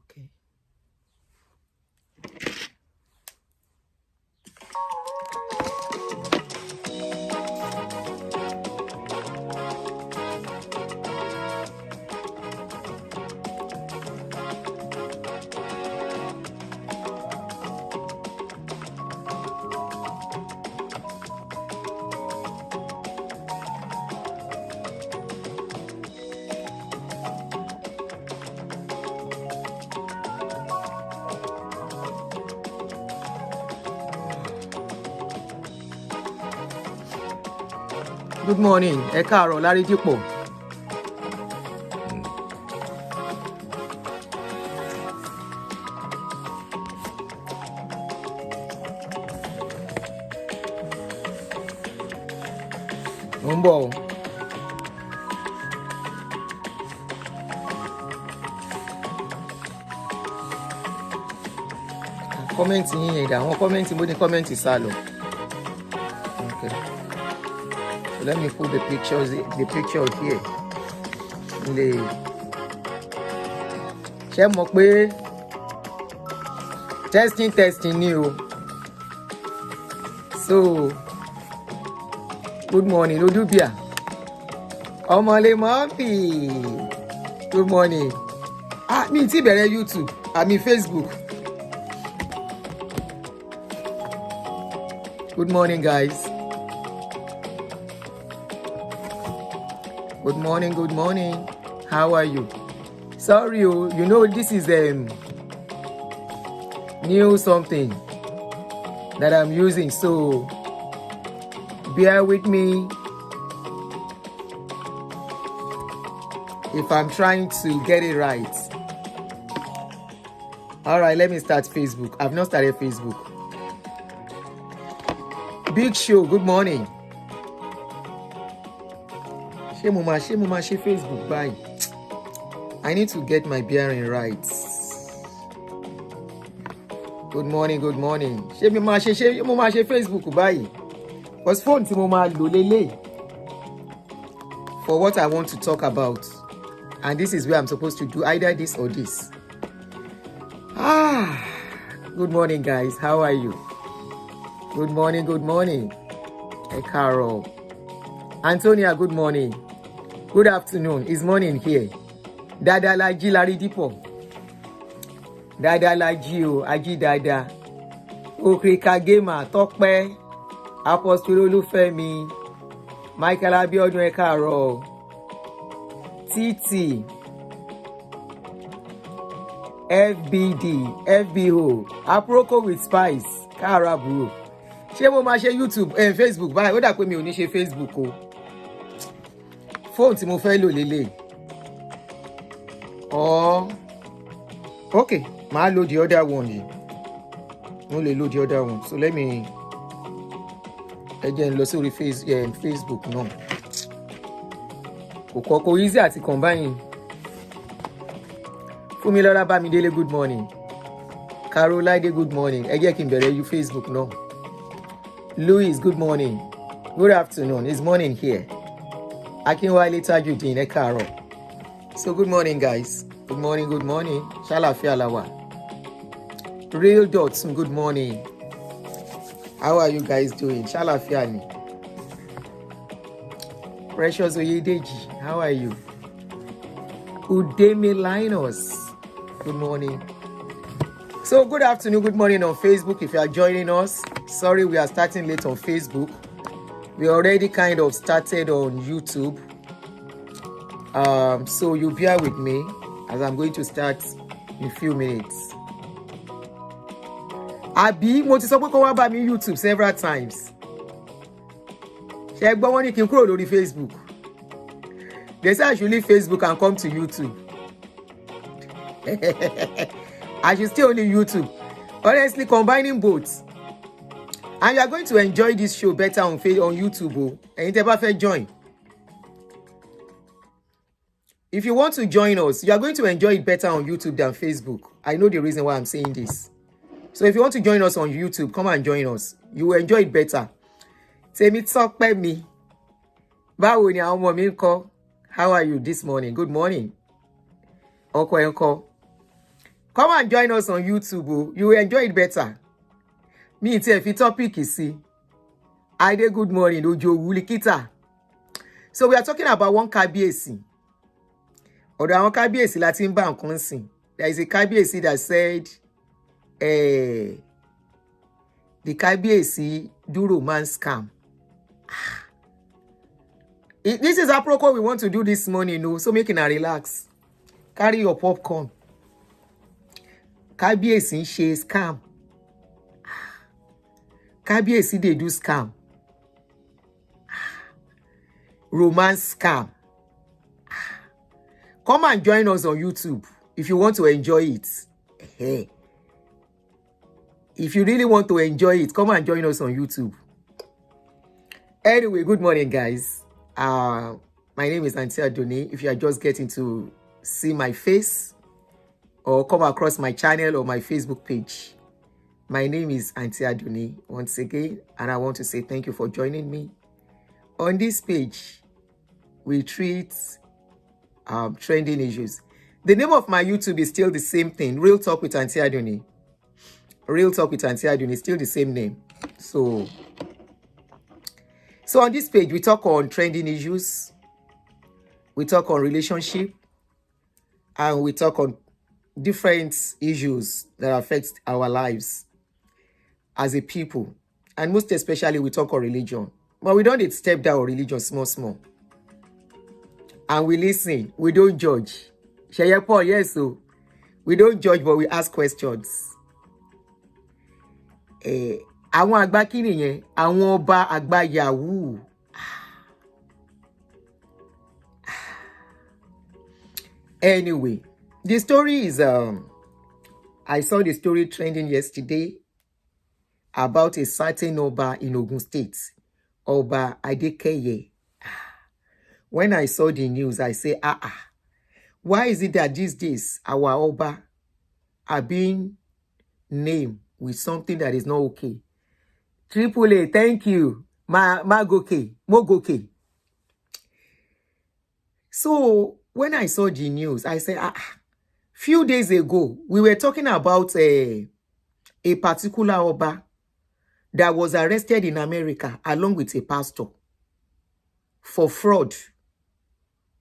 Okay. Good morning. Ẹ káàárọ̀ Lárídìpọ̀. Mo ń bọ̀ o. Kọ́mẹ́ǹtì yín yẹn dà, àwọn kọ́mẹ́ǹtì mo ní kọ́mẹ́ǹtì sá lọ. Okay. So let me put the picture here. Ṣé mọ̀ pé testing ni o. So good morning Odubia. Ọmọlé mọ́pì. Good morning. Mi ti bẹ̀rẹ̀ YouTube, àmì Facebook. Good morning guys. Good morning. How are you? Sorry, you know this is new something that I'm using, so bear with me if I'm trying to get it right. All right, let me start Facebook. I've not started Facebook. Big Show, good morning. Ṣé mo máa ṣe Facebook báyìí? I need to get my bearing right. Good morning. Ṣé mo máa ṣe Facebook báyìí? Because phone tí mo máa lò lélẹ̀ for what I want to talk about. And this is where I'm supposed to do either this or this. Good morning guys, how are you? Good morning. Ẹ káàárọ̀. Antonia, good morning. Good afternoon. It's morning here. Dada Laji Lárídìpọ̀. Dada Laji o, Aji Dada. Okrika Gamer, Tọ́pẹ́. Apostle Olúfẹ́mi. Michael Abiodun ẹ káàárọ̀. Titi. FBD, FBO. Aproko with Spice. Káàárọ̀ àbúrò. Ṣé mo máa ṣe YouTube Facebook báyìí? Ó dà pé mi ò ní ṣe Facebook o. Phone tí mo fẹ́ lò lélẹ̀. Okay, màá lo the other one yìí. Mo lè lo the other one. So let me ẹ jẹ́ n lọ sórí Facebook náà. Kò easy àti combine. Fúnmilọ́lá Bámidélé, good morning. Caroline, good morning. Ẹ jẹ́ kí n bẹ̀rẹ̀ Facebook náà. Louis, good morning. Good afternoon. It's morning here. Akinwale Tajudeen, ẹ káàárọ̀. So good morning guys. Good morning. Ṣàlàáfíà la wà. Real Dotson, good morning. How are you guys doing? Ṣàlàáfíà ni. Precious Oyedeji, how are you? Udemy Linus, good morning. So good afternoon, good morning on Facebook if you are joining us. Sorry we are starting late on Facebook. We already kind of started on YouTube. So you bear with me as I'm going to start in a few minutes. Àbí mo ti sọ pé kó wá bá mi YouTube several times. Ṣé gbọ́ wọ́n ní kí n kúrò lórí Facebook. They say I should leave Facebook and come to YouTube. I should stay only YouTube. Honestly, combining both. And you are going to enjoy this show better on YouTube. Ẹ̀yin tẹ́ bá fẹ́ join. If you want to join us, you are going to enjoy it better on YouTube than Facebook. I know the reason why I'm saying this. So if you want to join us on YouTube, come and join us. You will enjoy it better. Temitope mi. Báwo ni àwọn ọmọ mi ńkọ́? How are you this morning? Good morning. Ọkọ ẹ ńkọ́? Come and join us on YouTube. Oh. You will enjoy it better. Me, it's a topic, you see. Ide, good morning. Ojo Wulikita. So we are talking about one Kabiyesi. Or the one Kabiyesi Latin Bank Consing. There is a Kabiyesi that said, the Kabiyesi do romance scam. This is apropos we want to do this morning, no? So making a relax. Carry your popcorn. Kabiyesi she scam. Kabiyesi they do scam. Romance scam. Come and join us on YouTube if you want to enjoy it. If you really want to enjoy it, come and join us on YouTube. Anyway, good morning, guys. My name is Auntie Adoni. If you are just getting to see my face or come across my channel or my Facebook page, my name is Auntie Adoni once again, and I want to say thank you for joining me. On this page, we treat trending issues. The name of my YouTube is still the same thing, Real Talk with Auntie Adoni. Real Talk with Auntie Adoni is still the same name. So on this page, we talk on trending issues, we talk on relationship, and we talk on different issues that affect our lives as a people. And most especially, we talk on religion. But we don't step down on religion small. And we listen, we don't judge. Sheye Paul, yes, so we don't judge, but we ask questions. Àwọn àgbà kí nìyẹn, àwọn ọba àgbà Yahoo. Anyway, the story is I saw the story trending yesterday about a certain Oba in Ogun State, Oba Adekeye. When I saw the news, I say, why is it that these days our Oba are being named with something that is not okay? Triple A, thank you. Mogoke. So when I saw the news, I said, few days ago, we were talking about a particular Oba that was arrested in America along with a pastor for fraud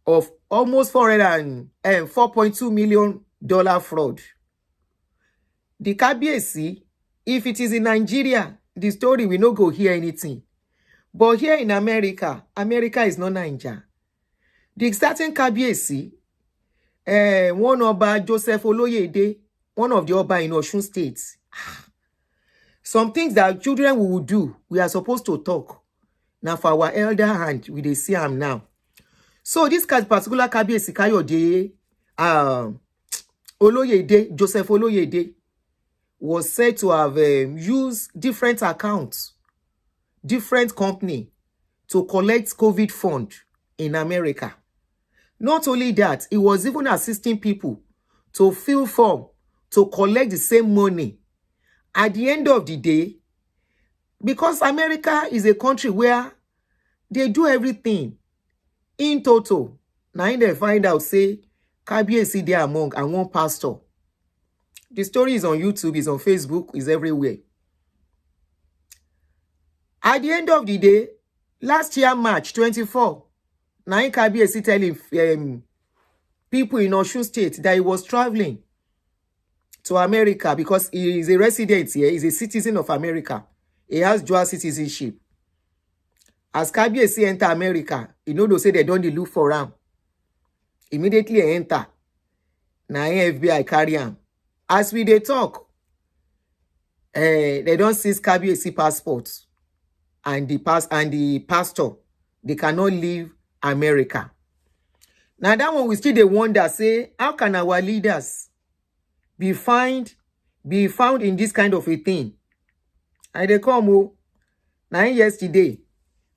of almost $4.2 million fraud. The Kabiyesi, if it is in Nigeria, the story we no go hear anything. But here in America, America is not Nigeria. The certain Kabiyesi, one Oba Joseph Oloyede, one of the Oba in Osun State. Some things that children will do, we are supposed to talk. Now for our elder hand, we dey see am now. So this particular Kabiyesi Kayode, Oloyede, Joseph Oloyede, was said to have used different accounts, different company to collect COVID fund in America. Not only that, he was even assisting people to fill form to collect the same money. At the end of the day, because America is a country where they do everything in total. Now they find out, say, Kabiyesi there among and one pastor. The story is on YouTube, is on Facebook, is everywhere. At the end of the day, last year, March 24, now Kabiyesi telling people in Osun State that he was traveling to America because he is a resident here, he's a citizen of America. He has dual citizenship. As Kabiyesi enter America, you know they say they don't look for him. Immediately enter. Now FBI carry him. As we they talk, they don't seize Kabiyesi passport and the pastor, they cannot leave America. Now that one we still they wonder, say, how can our leaders be found in this kind of a thing? And they come, now yesterday,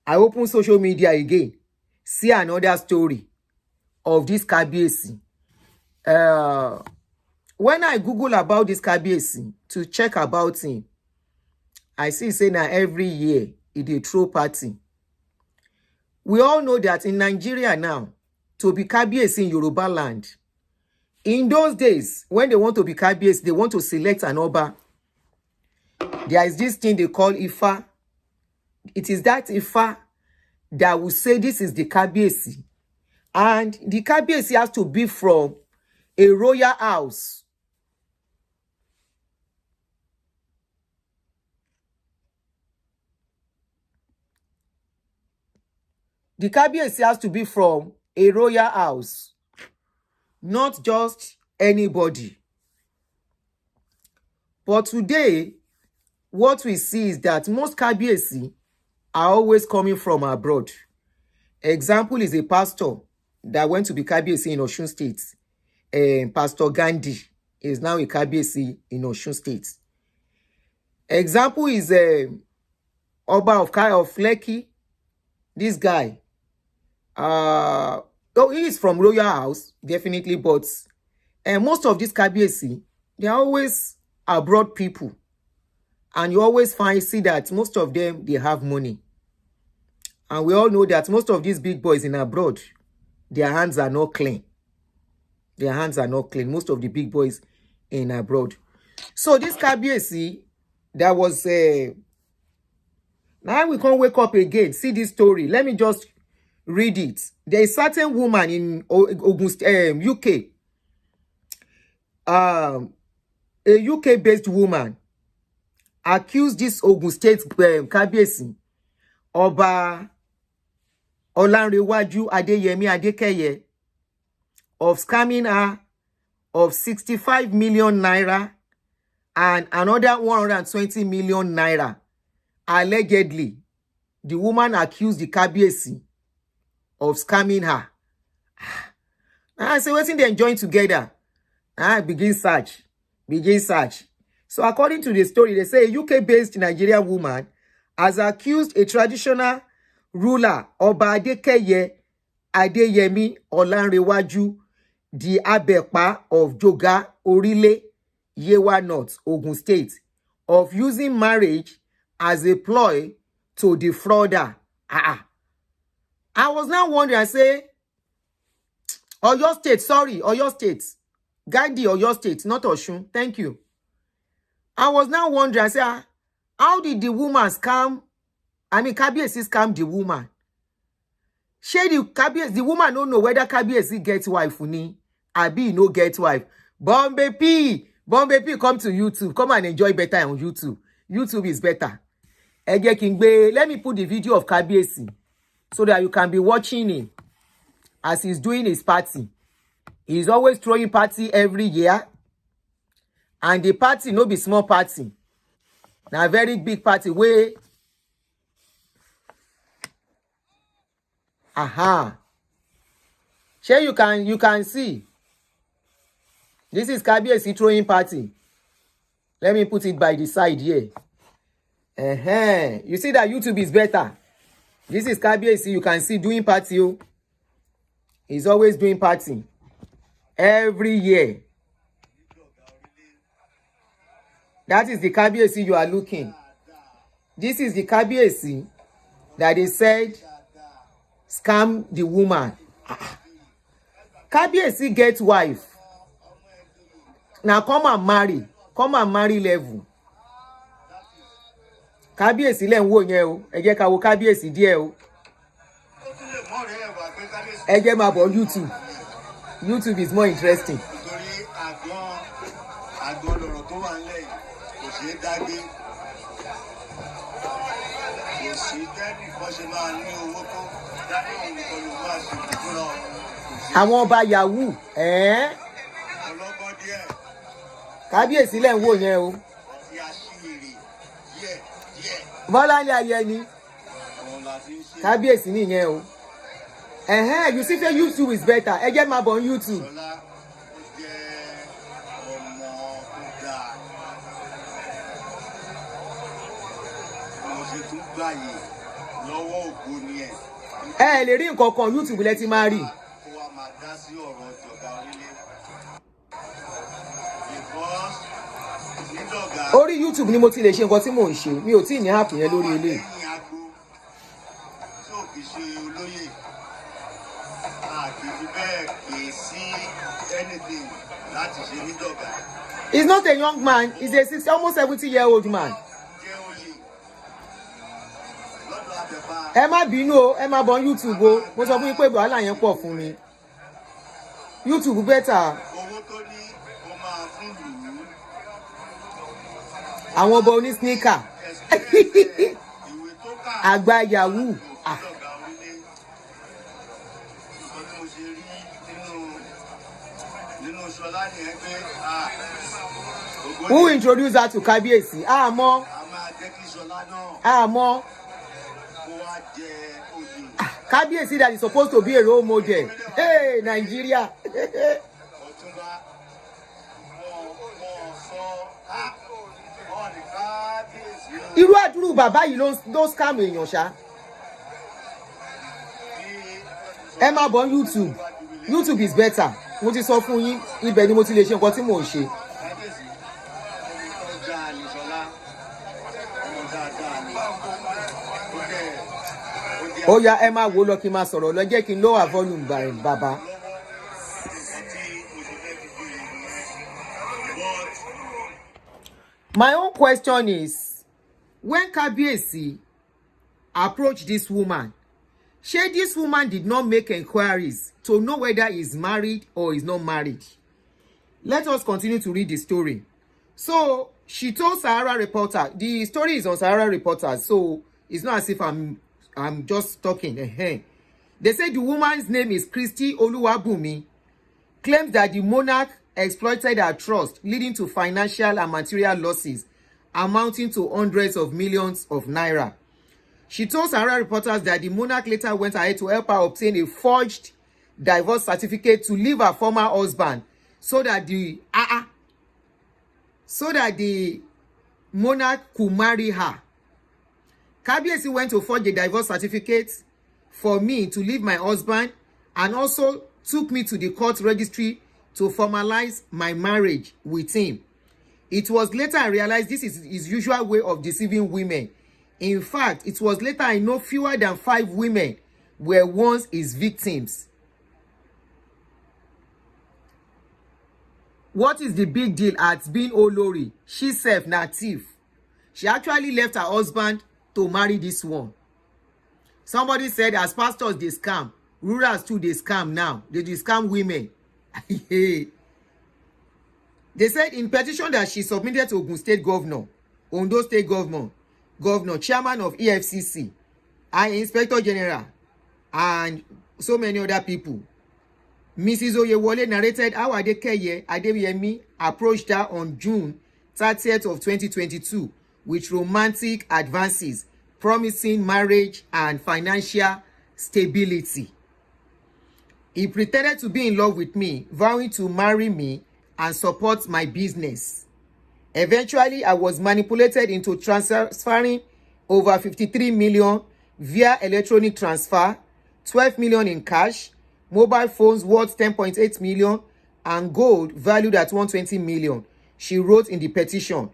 I open social media again, see another story of this Kabiyesi. When I Google about this Kabiyesi to check about him, I see say now every year it a throw party. We all know that in Nigeria now, to be Kabiyesi in Yoruba land, In those days, when they want to be KABIIYESI, they want to select an Oba. There is this thing they call Ifa. It is that Ifa that will say this is the KABIIYESI. And the KABIIYESI has to be from a royal house. The KABIIYESI has to be from a royal house. Not just anybody. But today, what we see is that most KABIIYESI are always coming from abroad. Example is a pastor that went to be KABIIYESI in Osun State. Pastor Gandhi is now a KABIIYESI in Osun State. Example is Oba of Lekki. This guy. He is from royal house, definitely, but most of these KABIIYESI, they are always abroad people. And you always see that most of them, they have money. And we all know that most of these big boys in abroad, their hands are not clean. Their hands are not clean. Most of the big boys in abroad. So this KABIIYESI, that was... now we can't wake up again. See this story. Let me just read it. There is a certain woman in Ogun, UK. A UK-based woman accused this Ogun State KABIIYESI, Oba Olanrewaju Adeyemi Adekeye, of scamming her of 65 million naira and another 120 million naira. Allegedly, the woman accused the KABIIYESI of scamming her. I say, what's in they enjoying together? Begin search. Begin search. So according to the story, they say a UK-based Nigerian woman has accused a traditional ruler, Oba Adekeye Adeyemi Olanrewaju, the Abepa of Joga, Orile, Yewa North, Ogun State, of using marriage as a ploy to defraud her. I was now wondering, I say, Oyo State, sorry, Oyo State. Gandhi, Oyo State, not Oshun. Thank you. I was now wondering, I say, how did the woman scam? I mean, KABIIYESI scam the woman. The woman don't know whether KABIIYESI gets wife or ni. Abi no get wife. Bombay P, come to YouTube. Come and enjoy better on YouTube. YouTube is better. Ege Kingbe, let me put the video of KABIIYESI so that you can be watching him as he's doing his party. He's always throwing party every year. And the party no be small party. Now a very big party where Sure, you can see. This is KABIIYESI throwing party. Let me put it by the side here. You see that YouTube is better. This is KABIIYESI. You can see doing party. He's always doing party. Every year. That is the KABIIYESI you are looking. This is the KABIIYESI that they said scam the woman. KABIIYESI gets wife. Now come and marry. Come and marry level. KABIIYESI le nwo yen o. Ẹ jẹ́ ká wo KABIIYESI díẹ̀ o. Ẹ jẹ́ máa bọ̀ YouTube. YouTube is more interesting. Àwọn ọba Yahoo, KABIIYESI le nwo yen o. Bọ́lá ní ayé ni. KABIIYESI ni yen o. You see that YouTube is better. Ẹ jẹ́ máa bọ̀ on YouTube. Lè rí nǹkan kan YouTube lẹ ti máa rí. Orí YouTube ni mo ti lè ṣe nǹkan tí mò ń ṣe. Mi ò tí ní app yẹn lórí ilé. anything láti ṣe ní Joga. He's not a young man. He's a 60, almost 70-year-old man. Ẹ má bínú o, ẹ má bọ̀ YouTube o. Mo sọ fún yín pé wàhálà yẹn pọ̀ fún mi. YouTube better. Owó tó ní ó máa fún lù ú. Àwọn ọba oní sneaker. Àgbà yahoo. Who introduced her to Kabiyesi? Àmọ́. Kabiyesi that is supposed to be a role model. Hey, Nigeria. Irú àdúrú bàbá yìí ló scam èèyàn ṣá. Ẹ máa bọ̀ YouTube. YouTube is better. Mo ti sọ fún yín, ibẹ̀ ni mo ti lè ṣe nǹkan tí mò ń ṣe. Ó yá ẹ máa wò lọ kí n máa sọ̀rọ̀ lọ, jẹ́ kí n lower volume bàbá. My own question is, when Kabiyesi approached this woman, this woman did not make inquiries to know whether he's married or is not married. Let us continue to read the story. So she told Sahara Reporter, the story is on Sahara Reporter, so it's not as if I'm just talking. They say the woman's name is Christy Oluwabunmi, claims that the monarch exploited her trust, leading to financial and material losses amounting to hundreds of millions of naira. She told Sahara Reporters that the monarch later went ahead to help her obtain a forged divorce certificate to leave her former husband so that the monarch could marry her. Kabiyesi went to forge a divorce certificate for me to leave my husband and also took me to the court registry to formalize my marriage with him. It was later I realized this is his usual way of deceiving women. In fact, it was later I know fewer than 5 women were once his victims. What is the big deal at being Olori? She self na thief. She actually left her husband to marry this one. Somebody said as pastors they scam, rurals too they scam now. They scam women. They said in petition that she submitted to Ogun State Governor, Ondo State Governor, Chairman of EFCC, and Inspector General, and so many other people. Mrs. Oyewole narrated how Adekeye Adeyemi approached her on June 30th of 2022 with romantic advances, promising marriage and financial stability. He pretended to be in love with me, vowing to marry me and support my business. Eventually, I was manipulated into transferring over 53 million via electronic transfer, 12 million in cash, mobile phones worth 10.8 million, and gold valued at 120 million. She wrote in the petition.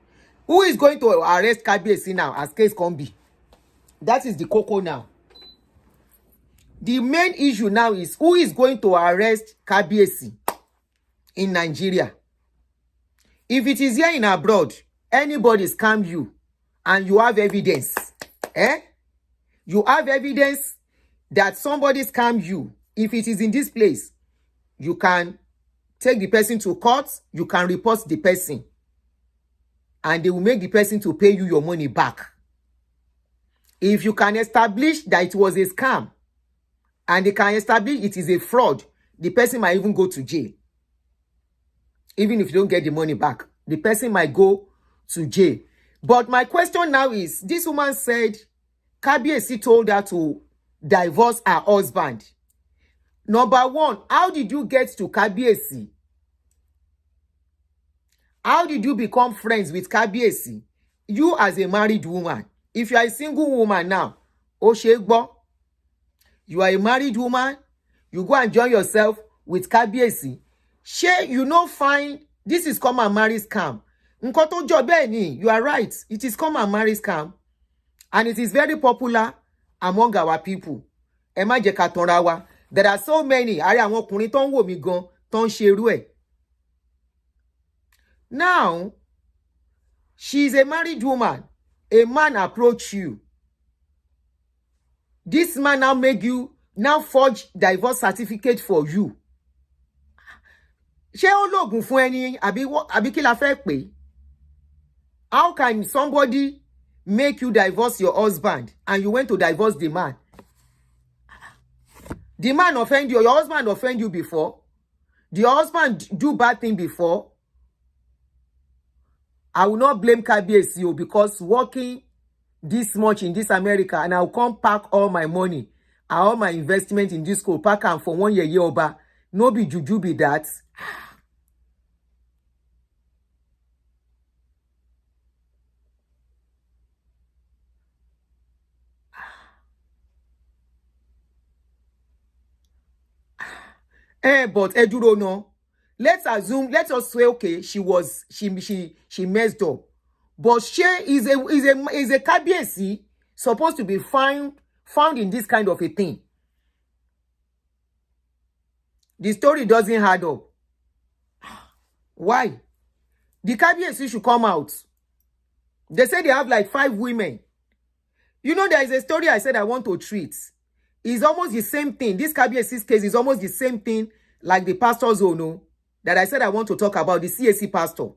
Who is going to arrest Kabiyesi now as case can be? That is the koko now. The main issue now is who is going to arrest Kabiyesi in Nigeria. If it is here in abroad, anybody scam you and you have evidence, you have evidence that somebody scammed you. If it is in this place, you can take the person to court, you can report the person, and they will make the person to pay you your money back. If you can establish that it was a scam, and they can establish it is a fraud, the person might even go to jail. Even if you don't get the money back, the person might go to jail. But my question now is, this woman said Kabiyesi told her to divorce her husband. Number one, how did you get to Kabiyesi? How did you become friends with Kabiyesi? You as a married woman. If you are a single woman now, Oshegbo, you are a married woman, you go and join yourself with Kabiyesi. You no find this is come and marry scam. Nǹkan tó jọ bẹ́ẹ̀ ni, you are right. It is come and marry scam. And it is very popular among our people. Ẹ má jẹ́ ká tanra wa. There are so many. Àrí àwọn ọkùnrin tó ń wò mí gan tó ń ṣe irú ẹ̀. Now, she's a married woman. A man approach you. This man now make you, now forge divorce certificate for you. Ṣé ó lóògùn fún ẹni àbí kí la fẹ́ pè? How can somebody make you divorce your husband and you went to divorce the man? The man offend you, your husband offend you before? The husband do bad thing before? I will not blame KABIIYESI because working this much in this America and I'll come pack all my money and all my investment in this school, pack am for 1 year Oba. No be juju be that. But Eduro no. Let's us say okay, she messed up. But she is a KABIIYESI supposed to be found in this kind of a thing. The story doesn't add up. Why? The KABIIYESI should come out. They say they have like 5 women. You know, there is a story I said I want to treat. It's almost the same thing. This KABIIYESI's case is almost the same thing like the pastor's own that I said I want to talk about, the CAC pastor.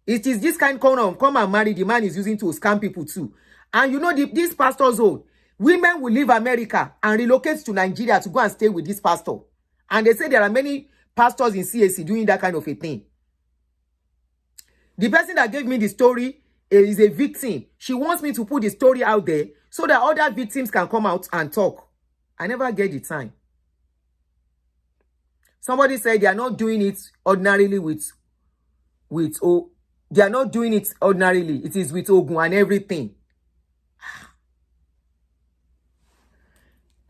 It is this kind of come and marry the man is using to scam people too. And you know, this pastor's own, women will leave America and relocate to Nigeria to go and stay with this pastor. And they say there are many pastors in CAC doing that kind of a thing. The person that gave me the story is a victim. She wants me to put the story out there so that other victims can come out and talk. I never get the time. Somebody said they are not doing it ordinarily they are not doing it ordinarily. It is with Ogun and everything.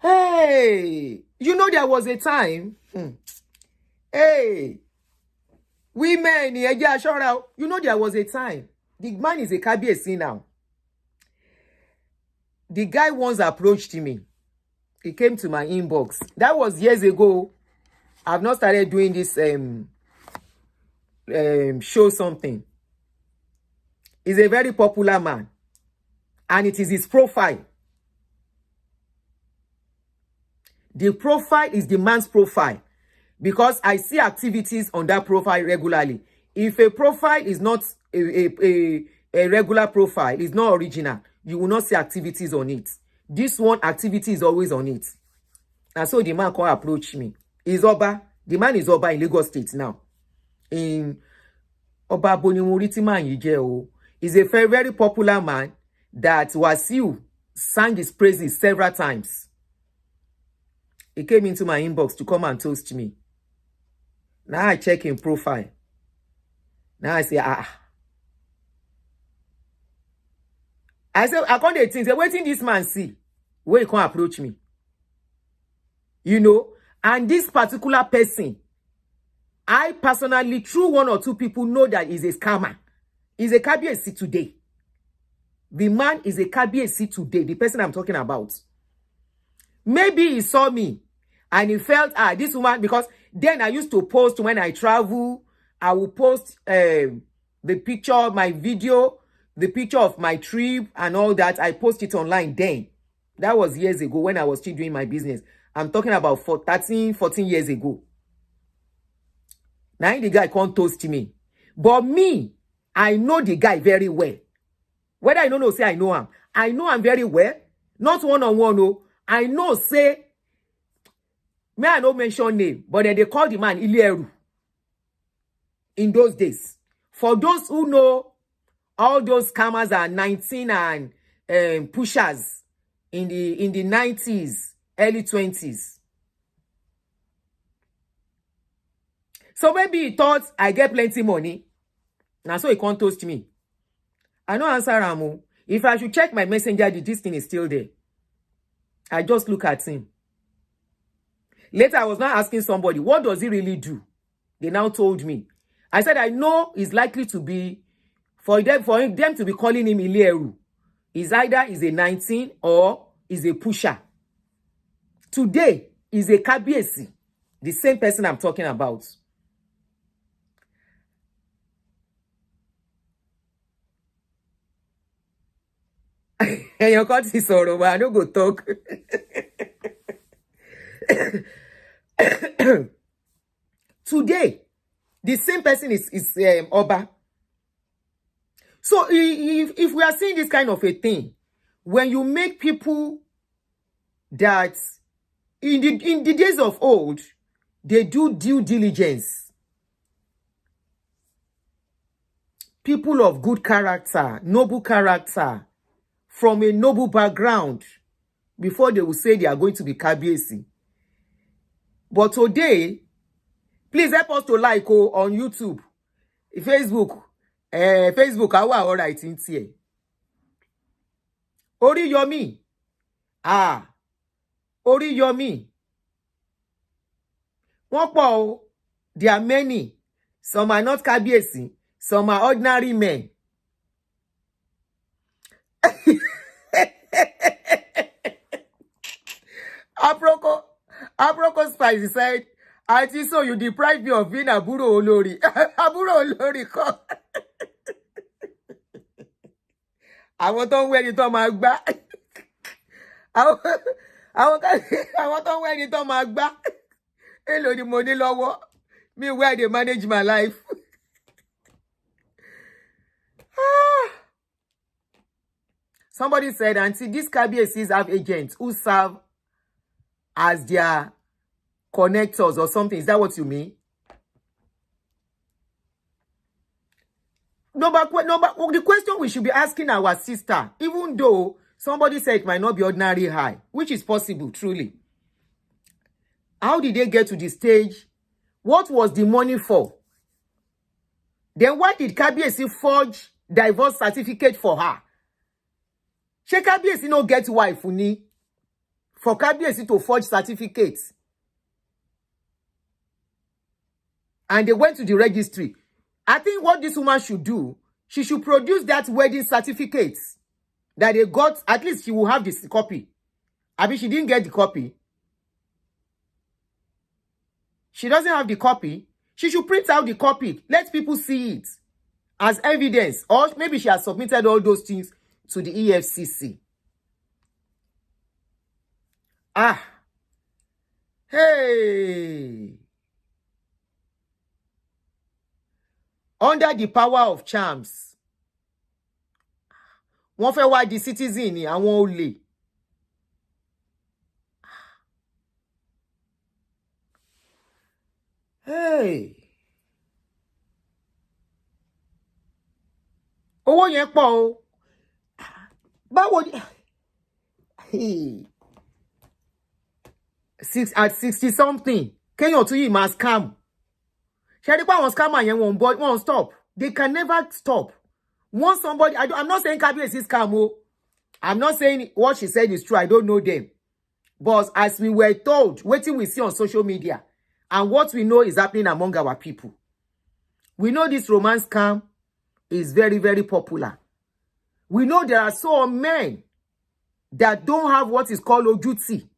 Hey, you know there was a time. Hey, women, you know there was a time. The man is a KABIIYESI now. The guy once approached me. He came to my inbox. That was years ago. I've not started doing this show something. He's a very popular man. And it is his profile. The profile is the man's profile. Because I see activities on that profile regularly. If a profile is not a regular profile, is not original, you will not see activities on it. This one activity is always on it. And so the man can approach me. He's Oba. The man is Oba in Lagos State now. In Oba Bonimuriti man Yijeo. He's a very, very popular man that Wasiu sang his praises several times. He came into my inbox to come and toast me. Now I check his profile. Now I say, I said, I can't think, waiting this man see. Where he can't approach me. You know? And this particular person, I personally, through 1 or 2 people, know that he's a scammer. He's a KABIIYESI today. The man is a KABIIYESI today, the person I'm talking about. Maybe he saw me and he felt, this woman, because then I used to post when I travel, I will post the picture of my video, the picture of my trip and all that. I post it online then. That was years ago when I was still doing my business. I'm talking about 13, 14 years ago. Now the guy can't toast me. But me, I know the guy very well. Whether I don't know, say I know him. I know him very well. Not one-on-one, no. I know, say, may I not mention name, but then they call the man Ilieru. In those days. For those who know, all those scammers are 19 and pushers in the 90s. Early 20s. So maybe he thought I get plenty money. Now so he can't toast me. I no answer Ramu. If I should check my messenger, this thing is still there. I just look at him. Later, I was now asking somebody, what does he really do? They now told me. I said, I know it's likely to be, for them to be calling him Ilieru. Is either is a 19 or is a pusher. Today is a KABIIYESI, the same person I'm talking about. And your cut is sorrow, but I don't go talk. Today, the same person is Oba. So if we are seeing this kind of a thing, when you make people that in the days of old, they do due diligence, people of good character, noble character, from a noble background, before they will say they are going to be KABIIYESI. But today, please help us to like on YouTube, Facebook, our all right in here. Oriyomi, Oriyomi. Wọ́n pọ̀ o, there are many. Some are not KABIIYESI, some are ordinary men. Aproko Spice said, Auntie, so you deprive me of being Aburo Olori. Aburo Olori kọ́. Àwọn tó ń wẹ́ni tó máa gbá. Àwọn tó ń wẹ́ni tó máa gbá. Èló ni mo ní lọ́wọ́. Me where they manage my life. Somebody said, Auntie, these KABIIYESIs have agents who serve as their connectors or something. Is that what you mean? No, but the question we should be asking our sister, even though somebody said it might not be ordinary high, which is possible, truly. How did they get to the stage? What was the money for? Then why did KABIIYESI forge divorce certificate for her? She KABIIYESI no get wife ni for KABIIYESI to forge certificates. And they went to the registry. I think what this woman should do, she should produce that wedding certificate that they got. At least she will have this copy. I mean, she didn't get the copy. She doesn't have the copy. She should print out the copy. Let people see it as evidence. Or maybe she has submitted all those things to the EFCC. Hey. Under the power of charms. Wọ́n fẹ́ wá di citizen ni àwọn olè. Hey. Owó yẹn pọ̀ o. Báwo ni? Hey. At 60 something. Kéèyàn tún yìí máa scam. Ṣé rí pé àwọn scammer yẹn won't stop. They can never stop. Once somebody, I'm not saying KABIIYESI scam o. I'm not saying what she said is true. I don't know them. But as we were told, waiting we see on social media, and what we know is happening among our people. We know this romance scam is very, very popular. We know there are some men that don't have what is called ojuti.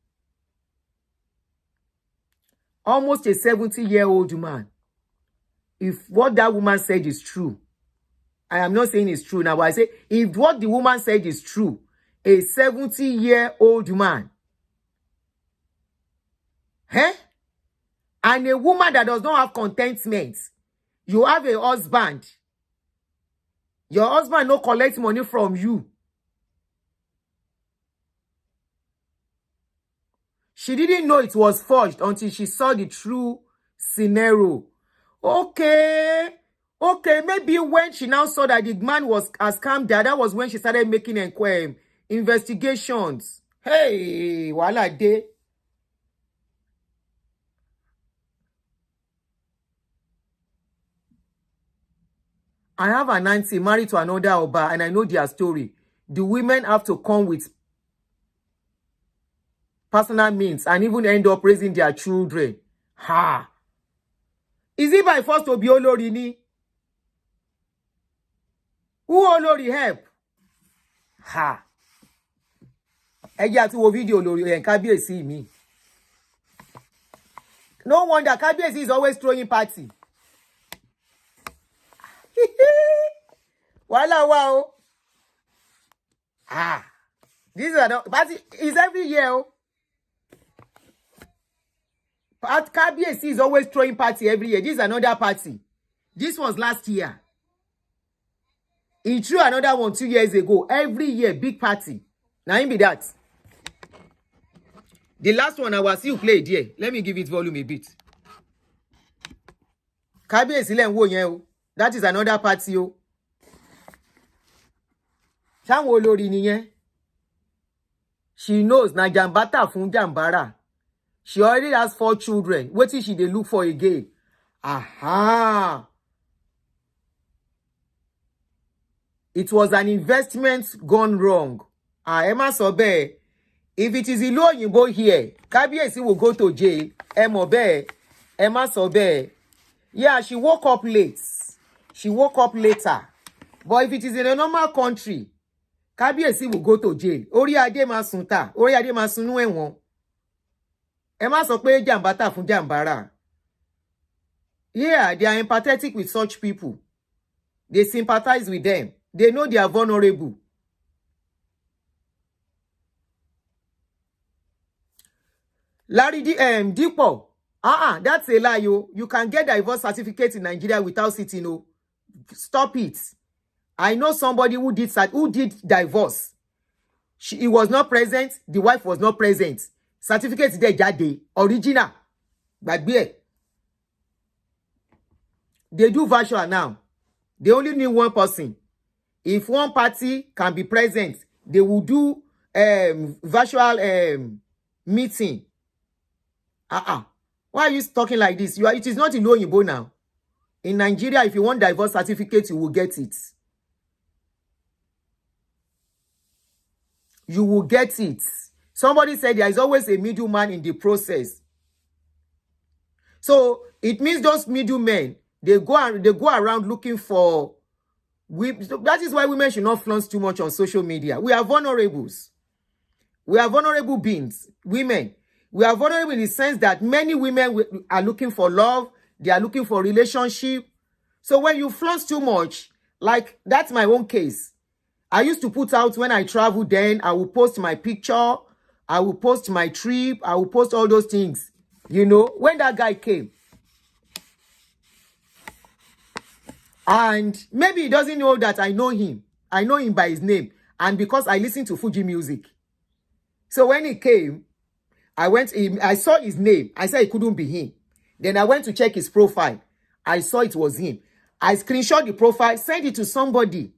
Almost a 70-year-old man. If what that woman said is true, I am not saying it's true now, but I say, if what the woman said is true, a 70-year-old man, and a woman that does not have contentment, you have a husband, your husband no collect money from you. She didn't know it was forged until she saw the true scenario. Okay, maybe when she now saw that the man has calmed down, that was when she started making investigations. Hey, wala de. I have an auntie married to another Oba, and I know their story. The women have to come with personal means and even end up raising their children. Ha! Is it by force to be Olori ni? Who Olori help? Ha! Eja ti wo video Olori and KABIIYESI mi. No wonder KABIIYESI is always throwing party. Wala wow. This is another party. It's every year. Oh. KABIIYESI is always throwing party every year. This is another party. This was last year. He threw another one 2 years ago. Every year, big party. Now, be that. The last one I was still played here. Let me give it volume a bit. KABIIYESI le nwo yen o. That is another party o. Sanwo olórí nìyẹn. She knows na jambata fun jambara. She already has 4 children. What is she they look for again? Aha. It was an investment gone wrong. Emma Sobe. If it is ìlú òyìnbó here, KABIIYESI will go to jail. Emma Sobe. Yeah, she woke up late. She woke up later. But if it is in a normal country, KABIIYESI will go to jail. Orí adé máa sùn ta. Orí adé máa sùn nú ẹ̀wọ̀n. Ẹ má sọ pé jàmbátà fún jàmbára. Yeah, they are empathetic with such people. They sympathize with them. They know they are vulnerable. Larry Dipo. That's a lie, yo. You can get divorce certificate in Nigeria without sitting, no. Stop it. I know somebody who did divorce. He was not present. The wife was not present. Certificate there jade. Original. Gbagbe. They do virtual now. They only need one person. If one party can be present, they will do virtual meeting. Why are you talking like this? It is not in Oyinbo now. In Nigeria, if you want divorce certificate, you will get it. You will get it. Somebody said there is always a middleman in the process. So it means those middlemen, they go around looking for. That is why women should not flaunt too much on social media. We are vulnerables. We are vulnerable beings, women. We are vulnerable in the sense that many women are looking for love. They are looking for relationship. So when you flaunt too much, like that's my own case. I used to put out when I travel, then I will post my picture. I will post my trip. I will post all those things. You know, when that guy came. And maybe he doesn't know that I know him. I know him by his name. And because I listen to Fuji music. So when he came, I saw his name. I said it couldn't be him. Then I went to check his profile. I saw it was him. I screenshot the profile, sent it to somebody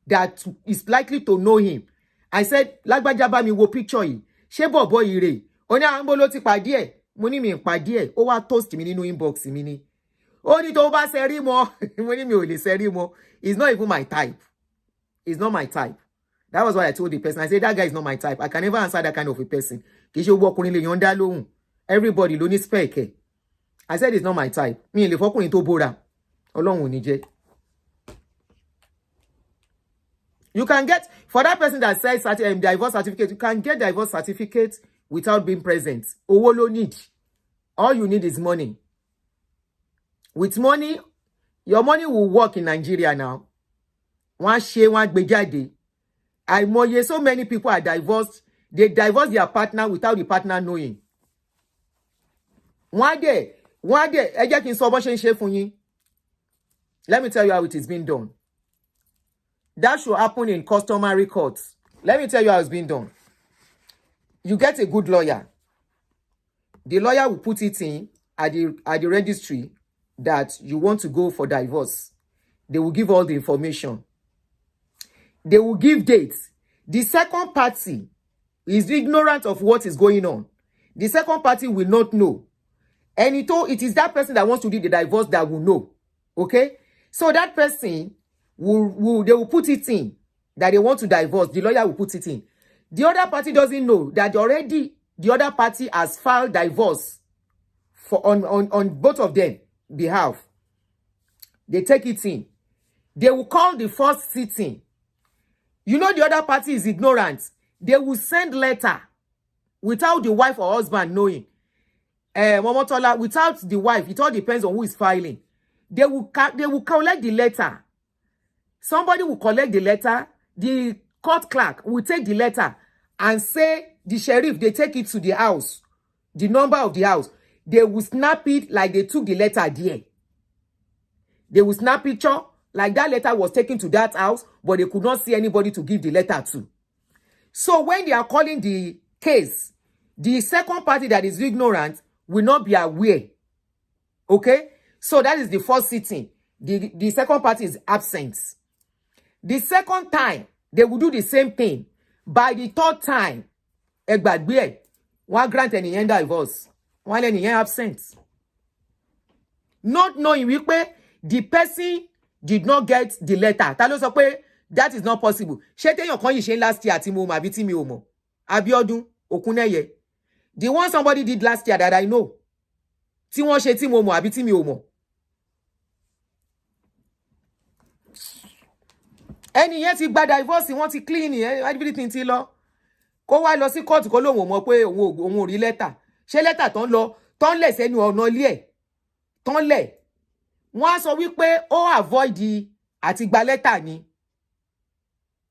that is likely to know him. I said, Lágbájá bá mi wo picture yìí. Ṣé bọ̀bọ́ yìí rè? Ó ní àwọn bolo ti pàdé ẹ̀. Mo ní mi pàdé ẹ̀. Ó wá toast mi nínú inbox mi ni. Ó ní tó bá ṣe rí mọ́. Mo ní mi ò lè ṣe rí mọ́. It's not even my type. It's not my type. That was why I told the person. I said, that guy is not my type. I can never answer that kind of a person. Kì í ṣe gbogbo ọkùnrin lè yan dá lóhùn. Everybody ló ní spec ẹ̀. I said it's not my type. Mi lè fọkùnrin tó bóra. Ọlọ́run ò ní jẹ́. You can get, for that person that says divorce certificate, you can get divorce certificate without being present. Owó ló need. All you need is money. With money, your money will work in Nigeria now. Wọ́n ṣe wọ́n gbé jáde. Àìmọye, so many people are divorced. They divorce their partner without the partner knowing. One day, ẹ jẹ́ kí n sọ bó ṣe ń ṣe fún yín. Let me tell you how it is being done. That should happen in customary courts. Let me tell you how it's being done. You get a good lawyer. The lawyer will put it in at the registry that you want to go for divorce. They will give all the information. They will give dates. The second party is ignorant of what is going on. The second party will not know. And it is that person that wants to do the divorce that will know. Okay? So that person they will put it in that they want to divorce. The lawyer will put it in. The other party doesn't know that already the other party has filed divorce on both of them behalf. They take it in. They will call the first sitting. You know the other party is ignorant. They will send letter without the wife or husband knowing. Momotola, without the wife, it all depends on who is filing. They will collect the letter. Somebody will collect the letter. The court clerk will take the letter and say the sheriff, they take it to the house, the number of the house, they will snap it like they took the letter there. They will snap picture like that letter was taken to that house, but they could not see anybody to give the letter to. So when they are calling the case, the second party that is ignorant will not be aware. Okay? So that is the first sitting. The second party is absent. The second time, they will do the same thing. By the third time, one grant any divorce, one any absent. Not knowing the person did not get the letter. Ta ló sọ pé that is not possible. Ṣé téèyàn kan yìí ṣe last year tí mo mọ̀ àbí tí mi ò mọ̀. Abiodun Okuneye. The one somebody did last year that I know. Tí wọ́n ṣe tí mo mọ̀ àbí tí mi ò mọ̀. Ẹni yẹn ti gba divorce, wọ́n ti clean everything ti lọ. Kó wá lọ sí court kó lóun ò mọ̀ pé òun ò rí letter. Ṣé letter tán lọ tán lẹ̀ sẹ́nu ọ̀nà ilé ẹ̀. Tán lẹ̀. Wọ́n á sọ wípé ó avoid àti gba letter ni.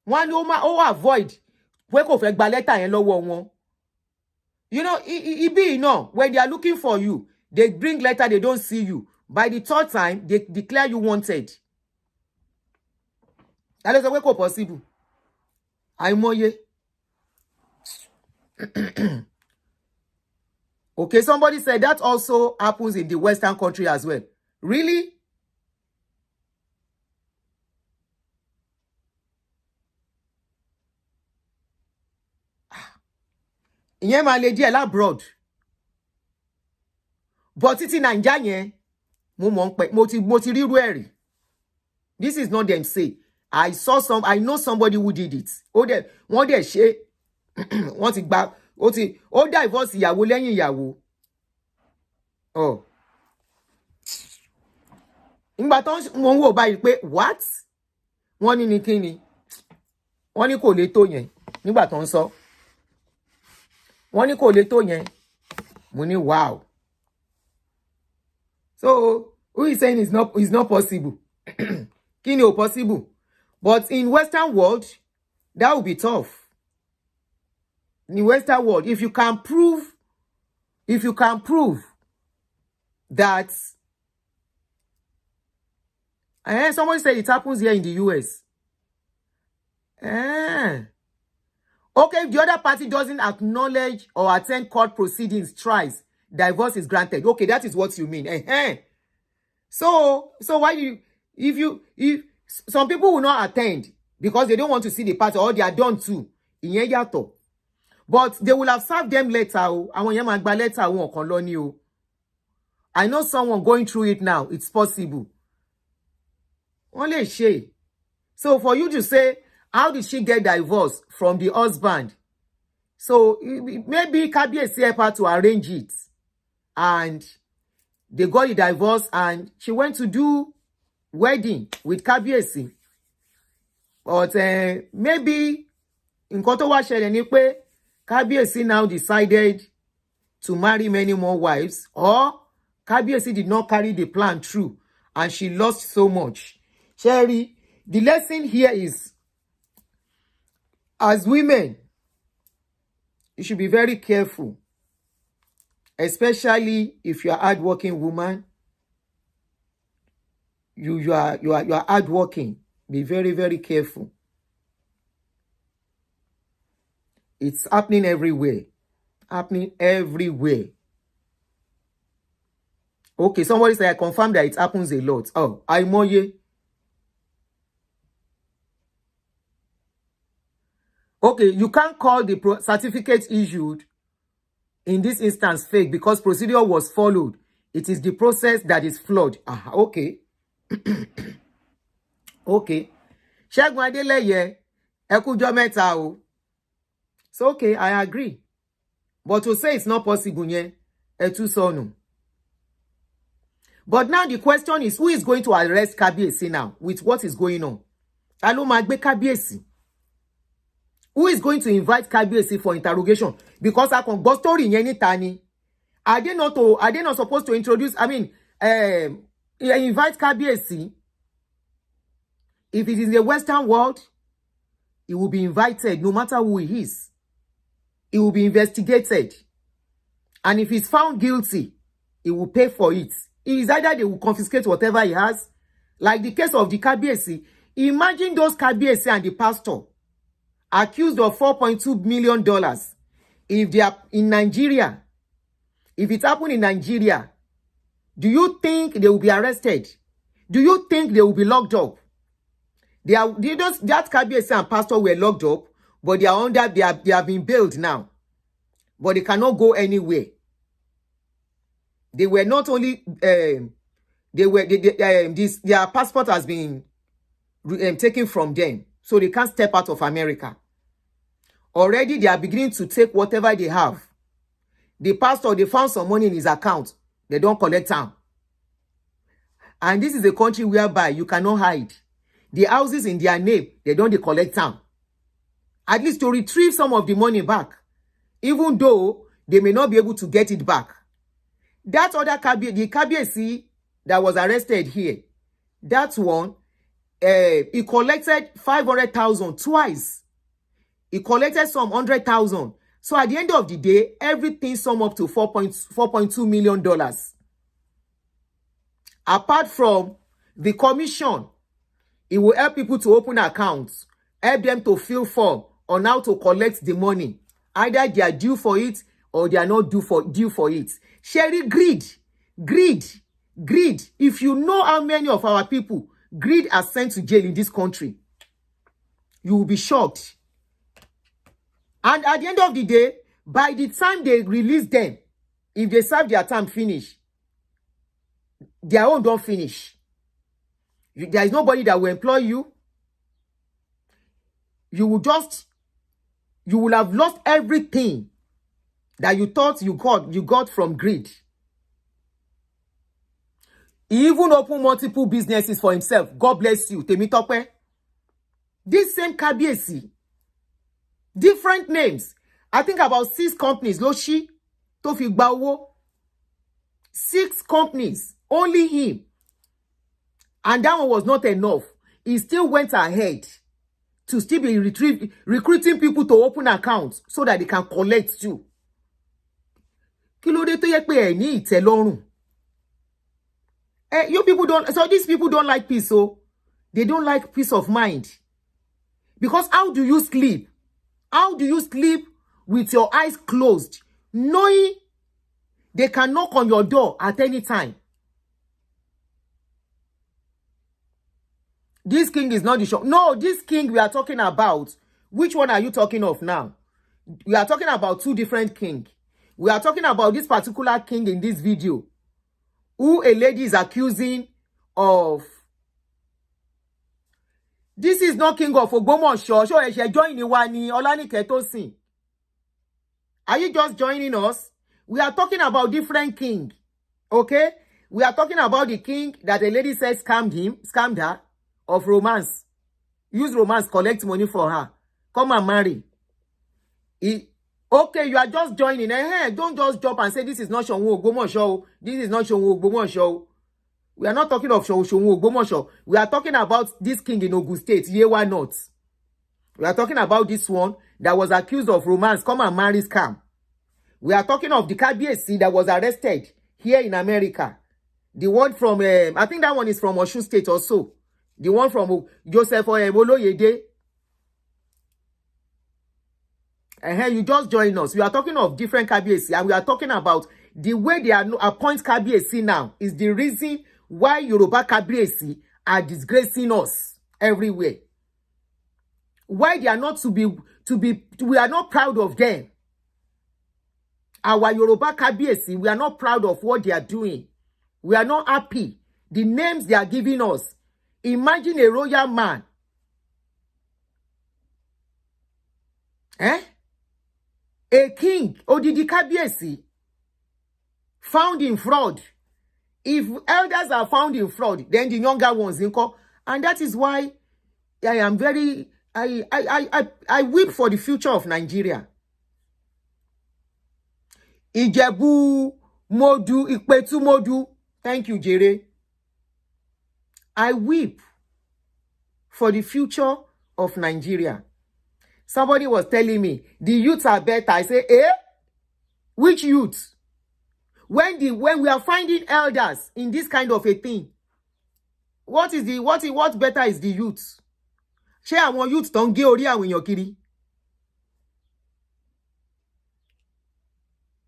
Wọ́n ní ó avoid pé kò fẹ́ gba letter yẹn lọ́wọ́ wọn. You know, when they are looking for you, they bring letter, they don't see you. By the third time, they declare you wanted. That is a way possible. Àìmọye. Okay, somebody said that also happens in the Western country as well. Really? Ìyẹn máa lè díẹ̀ abroad. But títí Naija yẹn, mo ti rí irú ẹ̀ rí. This is not them say. I know somebody who did it. Wọ́n dẹ̀ ṣe, wọ́n ti gba, ó divorce ìyàwó lẹ́yìn ìyàwó. Oh. Ìgbà tán wọ́n wò báyìí pé what? Wọ́n ní kíni? Wọ́n ní kò lè tó yẹn nígbà tán sọ. Wọ́n ní kò lè tó yẹn. Mo ní wow. So, who is saying it's not possible? Kíni ò possible? But in Western world, that would be tough. In Western world, if you can prove that somebody said it happens here in the US. Okay, if the other party doesn't acknowledge or attend court proceedings twice, divorce is granted. Okay, that is what you mean. So why if some people will not attend because they don't want to see the party or they are done too. Ìyẹn yàtọ̀. But they will have served them later. Àwọn yẹn máa gba letter wọn kan lọ ní o. I know someone going through it now. It's possible. Wọ́n lè ṣe. So for you to say, how did she get divorced from the husband? So maybe Kabiyesi helped her to arrange it. And they got the divorce and she went to do wedding with Kabiyesi. But maybe nǹkan tó wá ṣẹlẹ̀ ni pé Kabiyesi now decided to marry many more wives, or Kabiyesi did not carry the plan through and she lost so much. Sherry, the lesson here is, as women, you should be very careful, especially if you are a hardworking woman. You are hardworking. Be very, very careful. It's happening everywhere. Happening everywhere. Okay, somebody say I confirm that it happens a lot. Oh, àìmọye. Okay, you can't call the certificate issued in this instance fake because procedure was followed. It is the process that is flawed. Okay. Okay. Ṣẹ́gun Adélẹ́yẹ, ẹ kújọ́ mẹ́ta o. So okay, I agree. But to say it's not possible yẹn, ẹ tú sọnù. But now the question is, who is going to arrest Kabiyesi now with what is going on? Ta ló máa gbé Kabiyesi? Who is going to invite Kabiyesi for interrogation? Because I can go story yẹn níta ni. Are they not supposed to introduce, invite Kabiyesi? If it is in the Western world, he will be invited no matter who he is. he will be investigated. And if he's found guilty, he will pay for it. It is either they will confiscate whatever he has, like the case of the KABIIYESI. Imagine those KABIIYESI and the pastor accused of $4.2 million. If they are in Nigeria, if it happened in Nigeria, do you think they will be arrested? Do you think they will be locked up? That KABIIYESI and pastor were locked up, but they have been bailed now. But they cannot go anywhere. They were not only their passport has been taken from them, so they can't step out of America. Already they are beginning to take whatever they have. The pastor, they found some money in his account. They don't collect them. And this is a country whereby you cannot hide. The houses in their name, they don't collect them. At least to retrieve some of the money back. Even though they may not be able to get it back. That other the KABIIYESI that was arrested here, that one, he collected 500,000 twice. He collected some 100,000. So at the end of the day, everything sum up to $4.2 million. Apart from the commission, it will help people to open accounts, help them to fill form on how to collect the money. Either they are due for it or they are not due for it. Sherry, greed. If you know how many of our people greed are sent to jail in this country, you will be shocked. And at the end of the day, by the time they release them, if they serve their time finish, their own don't finish. There is nobody that will employ you. You will have lost everything that you thought you got from greed. He even opened multiple businesses for himself. God bless you, Temitope. This same KABIIYESI, different names. I think about 6 companies. Loshi, Tofi Gbawo. 6 companies. Only him. And that one was not enough. He still went ahead to still be recruiting people to open accounts so that they can collect too. You people don't, so these people don't like peace, so they don't like peace of mind. Because how do you sleep? How do you sleep with your eyes closed, knowing they can knock on your door at any time? This king is not the show. No, this king we are talking about, which one are you talking of now? We are talking about 2 different kings. We are talking about this particular king in this video, who a lady is accusing of. This is not king of Ogbomoso. So if you're joining Wani, Olanike Tosin. Are you just joining us? We are talking about different king. Okay? We are talking about the king that a lady said scammed her of romance. Use romance, collect money for her. Come and marry. Okay, you are just joining. Don't just jump and say this is not Shonwu Ogbomoso. This is not Shonwu Ogbomoso. We are not talking of Shonwu Ogbomoso. We are talking about this king in Ogun State, Yewa North. We are talking about this one that was accused of romance. Come and marry scam. We are talking of the KABIIYESI that was arrested here in America. The one from, I think that one is from Osun State also. The one from Joseph Oloyede. You just join us. We are talking of different KABIIYESI, and we are talking about the way they are appoint KABIIYESI now is the reason why Yoruba KABIIYESI are disgracing us everywhere. Why they are not we are not proud of them. Our Yoruba KABIIYESI, we are not proud of what they are doing. We are not happy. The names they are giving us. Imagine a royal man. A king, Odidi KABIIYESI, found in fraud. If elders are found in fraud, then the younger ones in court. And that is why I am very, I weep for the future of Nigeria. Ijebu Modu, Ikpetu Modu. Thank you, Jere. I weep for the future of Nigeria. Somebody was telling me the youths are better. I say, which youth? When we are finding elders in this kind of a thing, what better is the youth? Ṣé àwọn youth tó ń gé orí àwọn èèyàn kiri?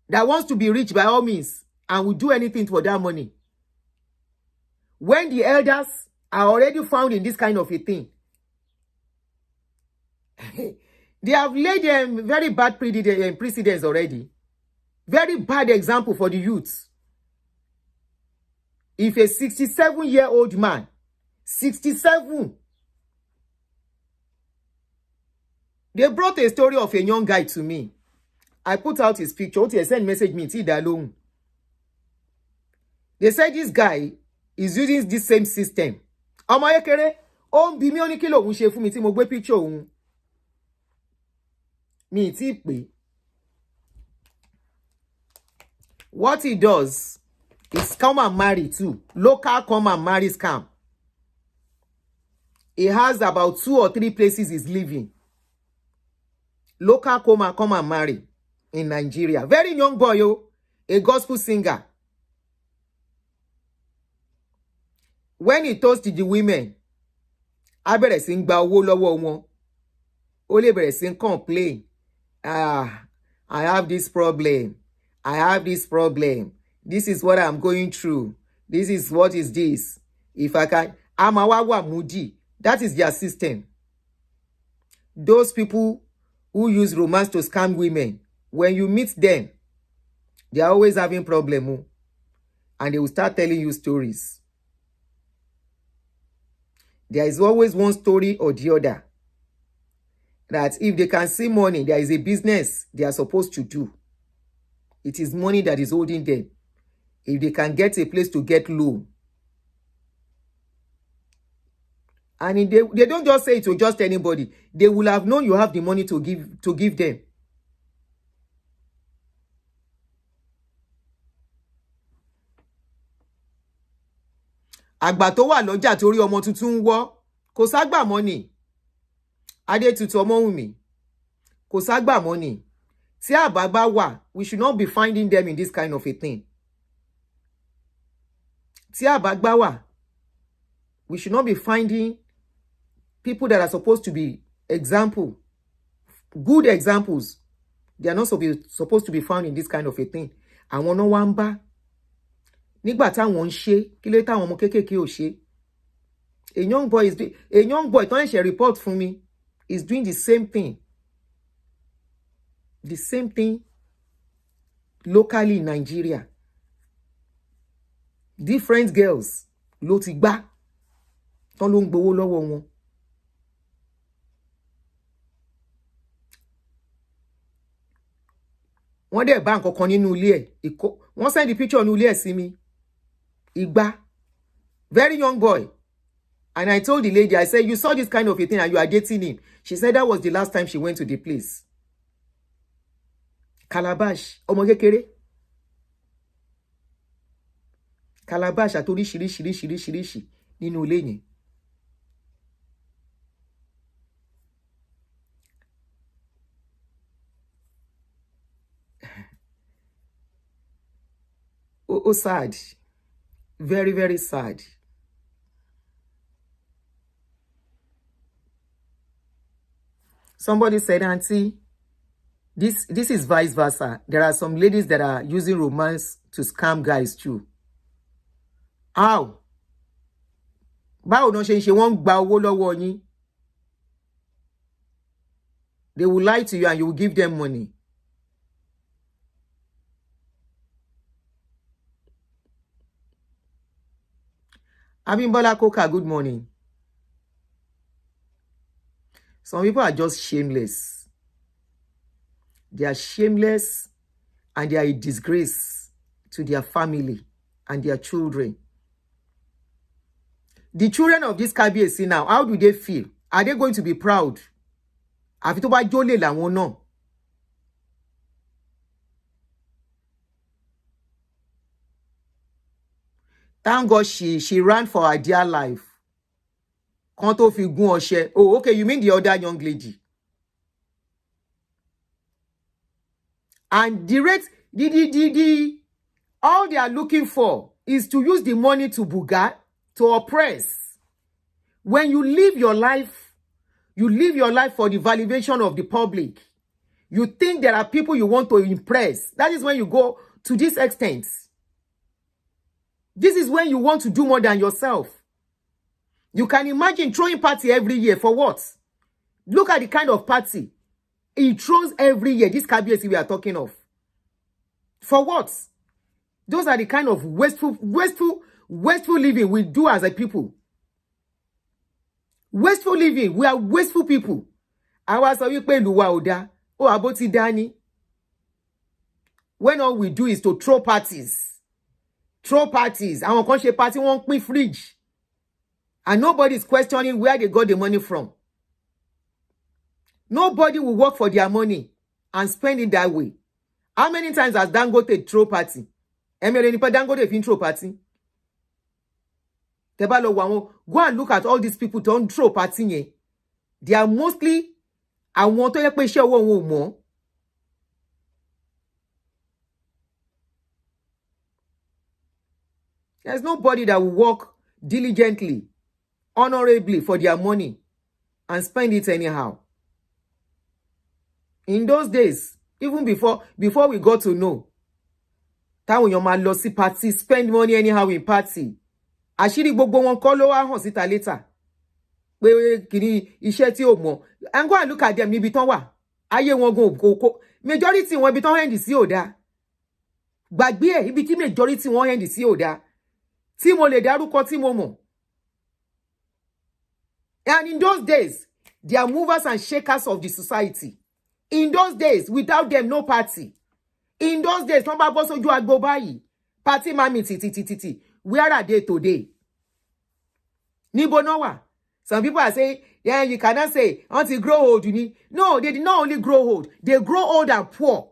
That wants to be rich by all means and will do anything for that money. When the elders are already found in this kind of a thing, they have laid very bad precedents already. Very bad example for the youths. If a 67-year-old man, 67, they brought a story of a young guy to me. I put out his picture. They sent message me. They said this guy is using this same system. Ọmọ yekere, ó ń bi mí ó ní kí lòun ṣe fún mi tí mo gbé picture òun. Mi ti pè. What he does is come and marry too. Local come and marry scam. He has about 2 or 3 places he's living. Local come and marry in Nigeria. Very young boy, a gospel singer. When he talks to the women, I better sing gba owó lọ́wọ́ wọn. Ó lè bẹ̀rẹ̀ sí complain. I have this problem. I have this problem. This is what I'm going through. This is what is this. If I can, I'm a wawa moody. That is their system. Those people who use romance to scam women, when you meet them, they are always having problem. And they will start telling you stories. There is always one story or the other. That if they can see money, there is a business they are supposed to do. It is money that is holding them. If they can get a place to get loan. And they don't just say it to just anybody. They will have known you have the money to give them. Àgbà tó wà lọ́jà torí ọmọ tuntun ń wọ́, kò ságbà money. Adétutù Ọmọ́wùnmí, kò ságbà money. Tí àbàgbà wà, we should not be finding them in this kind of a thing. Tí àbàgbà wà, we should not be finding people that are supposed to be example, good examples. They are not supposed to be found in this kind of a thing. Àwọn náà wá ń bá. Nígbà táwọn ń ṣe, kí ló táwọn ọmọ kéékèèké ò ṣe? A young boy tó ń ṣe report fún mi is doing the same thing. The same thing locally in Nigeria. Different girls ló ti gbá tán ló ń gbowó lọ́wọ́ wọn. Wọ́n dẹ̀ bá nǹkan kan nínú ilé ẹ̀. Wọ́n send the picture nínú ilé ẹ̀ sí mi. Igba. Very young boy. And I told the lady, I said, you saw this kind of a thing and you are dating him. She said that was the last time she went to the place. Calabash. Ọmọ kékeré. Calabash àti oríṣiríṣi nínú ilé yẹn. Oh, sad. Very, very sad. Somebody said, Auntie, this is vice versa. There are some ladies that are using romance to scam guys too. How? Báwo náà ṣe ń ṣe wọ́n gba owó lọ́wọ́ yín? They will lie to you and you will give them money. Abimbola Koka, good morning. Some people are just shameless. They are shameless and they are a disgrace to their family and their children. The children of this KABIIYESI now, how do they feel? Are they going to be proud? Àfi tó bá jólè làwọn náà. Thank God she ran for her dear life. Kan tó fi gún ọṣẹ. Oh, okay, you mean the other young lady. And the rate, all they are looking for is to use the money to buga, to oppress. When you live your life for the validation of the public. You think there are people you want to impress. That is when you go to this extent. This is when you want to do more than yourself. You can imagine throwing party every year for what? Look at the kind of party he throws every year. This KABIIYESI we are talking of. For what? Those are the kind of wasteful living we do as a people. Wasteful living. We are wasteful people. Àwa sọ wípé ìlú wa ò dá. Ó àbó ti dá ni. When all we do is to throw parties. Throw parties. Àwọn kan ṣe party wọ́n pín fridge. And nobody is questioning where they got the money from. Nobody will work for their money and spend it that way. How many times has Dangote throw party? Emere nipa Dangote fin throw party. Tẹ́ bá lọ wo go and look at all these people don't throw party yẹn. They are mostly àwọn tó yẹ pé iṣẹ́ ọwọ́ wọn ò mọ́. There's nobody that will work diligently, honorably for their money and spend it anyhow. In those days, even before we got to know, táwọn èèyàn máa lọ sí party, spend money anyhow in party. Àṣírí gbogbo wọn kọ́ ló wá hàn síta later. Pé kìíní iṣẹ́ tí ò mọ̀. And go and look at them níbi tán wà. Ayé wọn gan kò majority wọn ibi tán hand sí ò dá. Gbàgbé ẹ̀ ibi tí majority wọn hand sí ò dá. Tí mo lè dárúkọ tí mo mọ̀. And in those days, they are movers and shakers of the society. In those days, without them, no party. In those days, tọ́n bá bọ́ sójú agbo báyìí, party mami titi. Where are they today? Níbo náà wà? Some people are saying, yeah, you cannot say, until grow old, you need. No, they did not only grow old, they grow old and poor.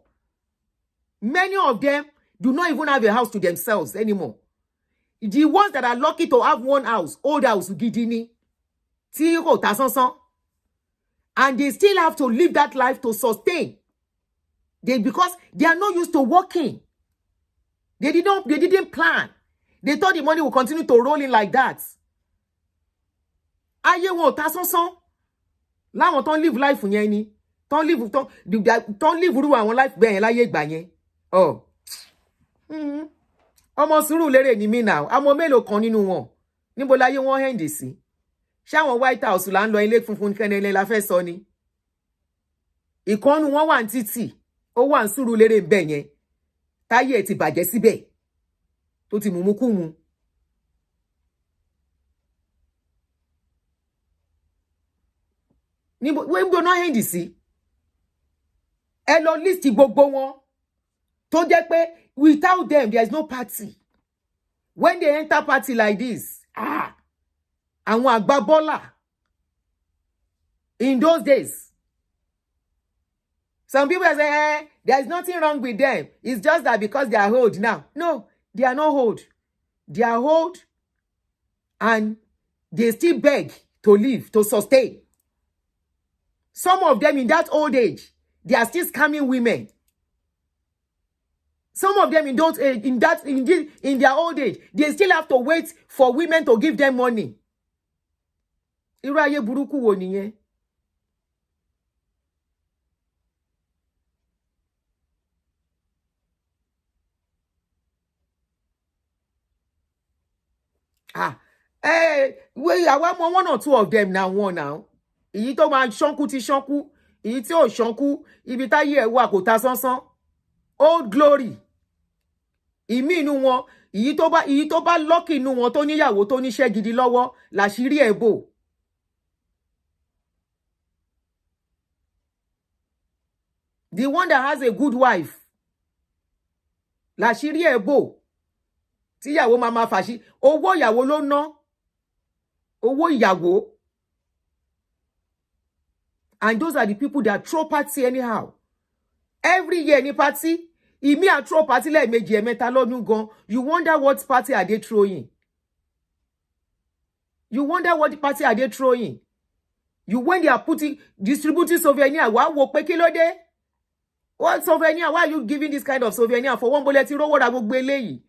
Many of them do not even have a house to themselves anymore. The ones that are lucky to have one house, old house, gidini, tí kò ta sánsán. And they still have to live that life to sustain. Because they are not used to working. They didn't plan. They thought the money would continue to roll in like that. Ayé wọn ò ta sánsán. Láwọn tán live life yẹn ni. Tán live ru àwọn life bẹ́ẹ̀ yẹn láyé ìgbà yẹn. Oh. Ọmọ Surulere ni mí now. Àmọ́ mélòó kan nínú wọn. Níbo láyé wọn hẹ́ǹdì sí? Ṣé àwọn White House là ń lọ ilé funfun kẹ́nẹ́lẹ́ la fẹ́ sọ ni? Ìkànnù wọn wà ní títì. Ó wà ní Surulere ńbẹ̀ yẹn. Táyé ẹ̀ ti bàjẹ́ síbẹ̀. Tó ti mumukumu. Níbo náà hẹ́ǹdì sí? Ẹ lọ list gbogbo wọn. Tó jẹ́ pé without them there is no party. When they enter party like this, àwọn àgbà bọ́là. In those days, some people say, there is nothing wrong with them. It's just that because they are old now. No, they are not old. They are old and they still beg to live, to sustain. Some of them in that old age, they are still scamming women. Some of them in their old age, they still have to wait for women to give them money. Irú ayé burúkú wo nìyẹn? Àwa mọ one or two of them now. Èyí tó máa ṣánkú ti ṣánkú, èyí tí ò ṣánkú, ibi táyé ẹ̀ wà kò ta sánsán. Old glory. Ìmí inú wọn, èyí tó bá lucky inú wọn tó níyàwó tó níṣẹ́ gidi lọ́wọ́, láṣìírí ẹ̀ bò. The one that has a good wife, láṣìírí ẹ̀ bò. Tíyàwó máa ma fàṣí, owó ìyàwó ló ná. Owó ìyàwó. And those are the people that throw party anyhow. Every year ní party, ìmí à throw party lẹ́ẹ̀mejì ẹ̀mẹ́ta lọ́dún gan. You wonder what party are they throwing? You wonder what party are they throwing? When they are distributing souvenir, wàá wò pé kí ló dé? What souvenir? Why are you giving this kind of souvenir for one bullet? What I will be.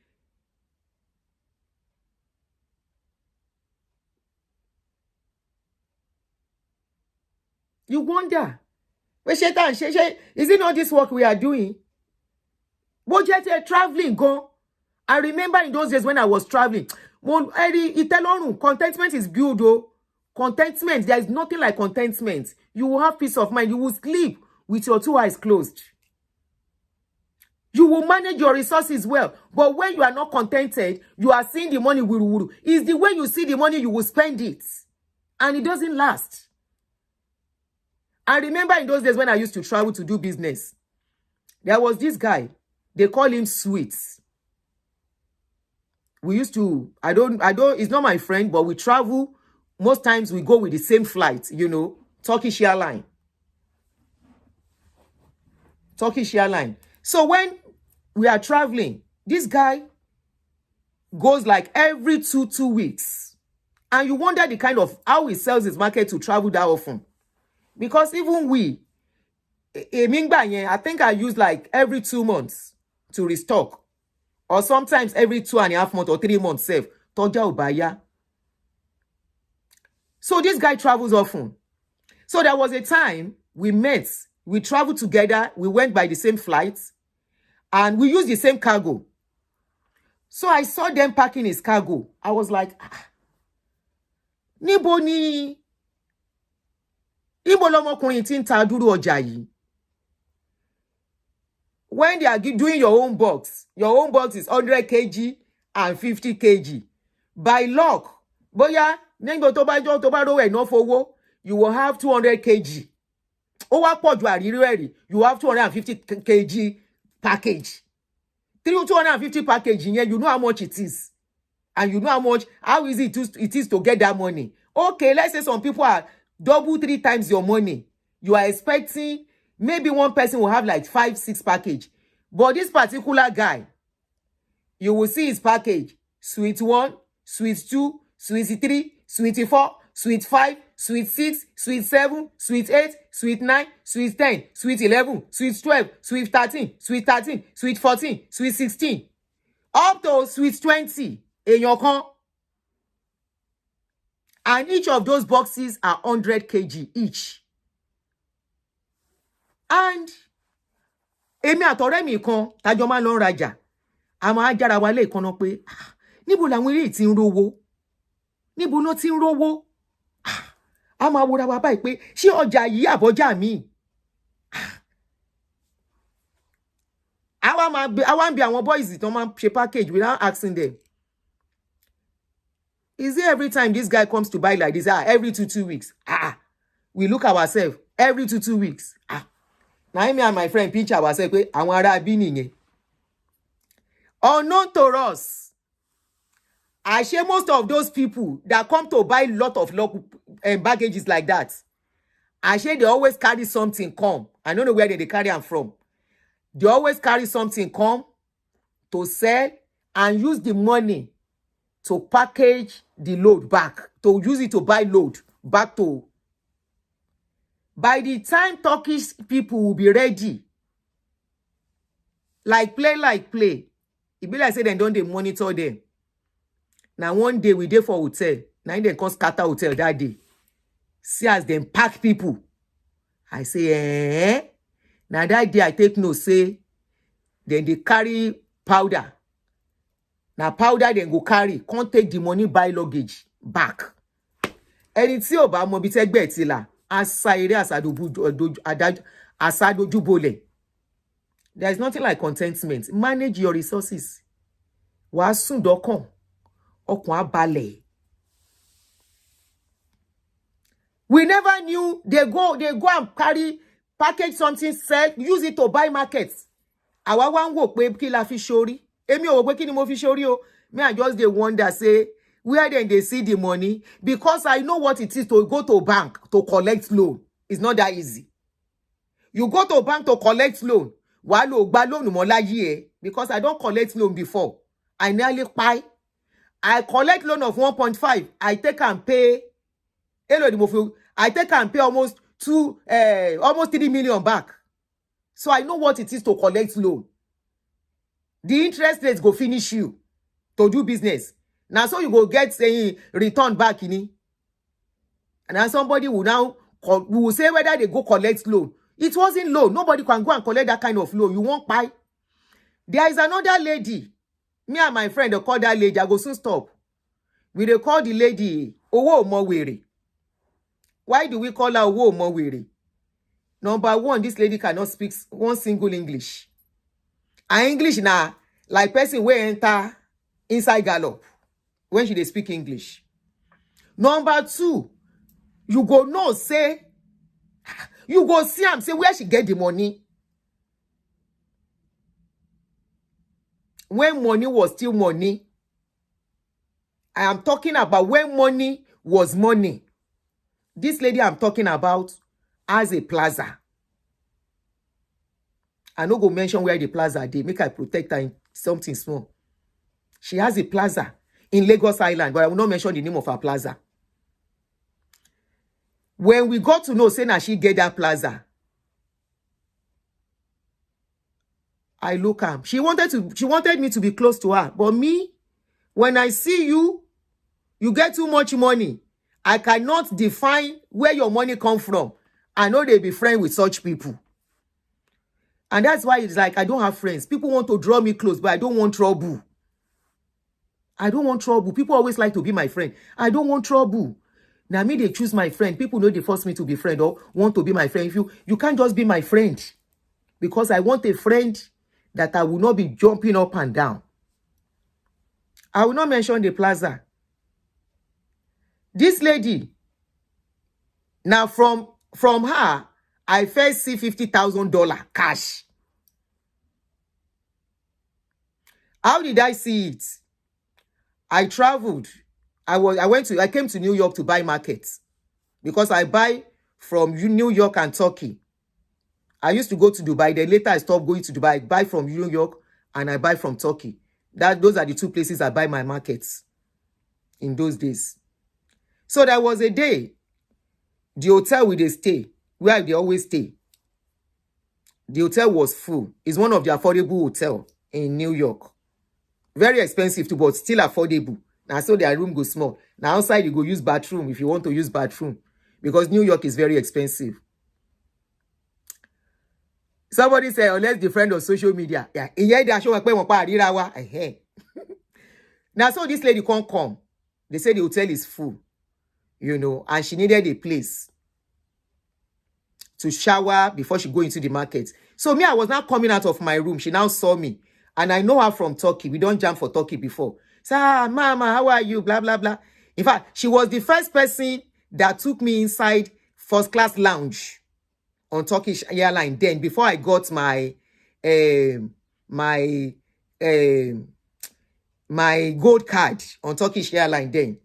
You wonder. Is it not this work we are doing? But yet traveling, go. I remember in those days when I was traveling. Contentment is good, though. Contentment, there is nothing like contentment. You will have peace of mind. You will sleep with your 2 eyes closed. You will manage your resources well. But when you are not contented, you are seeing the money. It's the way you see the money, you will spend it. And it doesn't last. I remember in those days when I used to travel to do business, there was this guy. They call him Sweets. We used to, I don't, he's not my friend, but we travel. Most times we go with the same flight, you know, Turkish airline. Turkish airline. So when we are traveling, this guy goes like every two weeks. And you wonder the kind of, how he sells his market to travel that often. Because even I think I use like every 2 months to restock. Or sometimes every 2.5 months or 3 months save. Toja ubaya. So this guy travels often. So there was a time we met. We traveled together. We went by the same flight. And we used the same cargo. So I saw them packing his cargo. I was like, Níbo ni lọmọkùnrin tí ń ta dúró ọjà yìí? When they are doing your own box is 100 kg and 50 kg. By luck, bóyá nígbà tó bá rówó enough owó, you will have 200 kg. Ó wá pọ̀ ju àrírí ẹ̀rí, you have 250 kg package. 250 package, you know how much it is. And you know how easy it is to get that money. Okay, let's say some people are double 3 times your money. You are expecting maybe one person will have like 5-6 package. But this particular guy, you will see his package. Sweet 1, sweet 2, sweet 3, sweet 4, sweet 5, sweet 6, sweet 7, sweet 8, sweet 9, sweet 10, sweet 11, sweet 12, sweet 13, sweet 13, sweet 14, sweet 16. Up to sweet 20 in your con. And each of those boxes are 100 kg each. And èmi àtọ̀rẹ́ mi kan tájọ máa lọ rajà. A máa jára wa lé kan náà pé níbo làwọn eré tí ń rówó? Níbo ló ti ń rówó? A máa wòra wa báyìí pé ṣé ọjà yìí àbọ̀jà mi? Àwa ń bi àwọn boys tó máa ṣe package without asking them. Is it every time this guy comes to buy like this? Every 2 weeks. We look ourselves every 2 weeks. Now me and my friend pinch ourselves. Àwọn ará bí nìyẹn. Unknown to us, I share most of those people that come to buy lot of baggages like that. I share they always carry something come. I don't know where they carry them from. They always carry something come to sell and use the money to package the load back, to use it to buy load back to. By the time Turkish people will be ready, like play, it be like say they don't monitor them. Now one day we there for hotel, now they come scatter hotel that day. See as them pack people. I say, now that day I take no say, then they carry powder. Now powder then go carry, can't take the money buy luggage back. Ẹni tí ó bá mọ bí tẹ́gbẹ́ ti là, asa ere asadojúbolẹ̀. There is nothing like contentment. Manage your resources. Wàá sùn dọ́kàn, ọkàn á balẹ̀. We never knew they go and carry package something, sell, use it to buy markets. Àwa wá ń wò pé kí la fi ṣorí. Èmi ò wò pé kí ni mo fi ṣorí o. Me I just dey wonder say where then they see the money, because I know what it is to go to bank to collect loan. It's not that easy. You go to bank to collect loan. Wàá lọ gba loan mọ́ láyé because I don't collect loan before. I nearly pay. I collect loan of 1.5. I take and pay. I take and pay almost 3 million back. So I know what it is to collect loan. The interest rates go finish you to do business. Now, so you go get saying return back in it. And then somebody will will say whether they go collect loan. It wasn't loan. Nobody can go and collect that kind of loan. You won't buy. There is another lady. Me and my friend, they call that lady. I go soon stop. We they call the lady Owo Omowere. Why do we call her Owo Omowere? Number one, this lady cannot speak one single English. And English now, like person will enter inside gallop when she they speak English. Number two, you go no say, you go see am say where she get the money. When money was still money. I am talking about when money was money. This lady I'm talking about has a plaza. I no go mention where the plaza dey. Make I protect her in something small. She has a plaza in Lagos Island, but I will not mention the name of her plaza. When we got to know, say now she get that plaza, I look at her. She wanted me to be close to her. But me, when I see you, you get too much money. I cannot define where your money come from. I know they be friends with such people. And that's why it's like I don't have friends. People want to draw me close, but I don't want trouble. I don't want trouble. People always like to be my friend. I don't want trouble. Now me, they choose my friend. People know they force me to be friend or want to be my friend. If you can't just be my friend. Because I want a friend that I will not be jumping up and down. I will not mention the plaza. This lady, now from her, I first see $50,000 cash. How did I see it? I traveled. I came to New York to buy markets because I buy from New York and Turkey. I used to go to Dubai. Then later I stopped going to Dubai. I buy from New York and I buy from Turkey. Those are the two places I buy my markets in those days. So there was a day, the hotel where they stay, where they always stay. The hotel was full. It's one of the affordable hotels in New York. Very expensive too, but still affordable. Now so their room goes small. Now outside you go use bathroom if you want to use bathroom. Because New York is very expensive. Somebody say, unless the friend of social media. Yeah. Now so this lady can't come. They say the hotel is full. You know, and she needed a place to shower before she go into the market. So me, I was not coming out of my room. She now saw me. And I know her from Turkey. We don't jam for Turkey before. So, mama, how are you? Blah, blah, blah. In fact, she was the first person that took me inside first class lounge on Turkish airline. Then, before I got my gold card on Turkish airline then,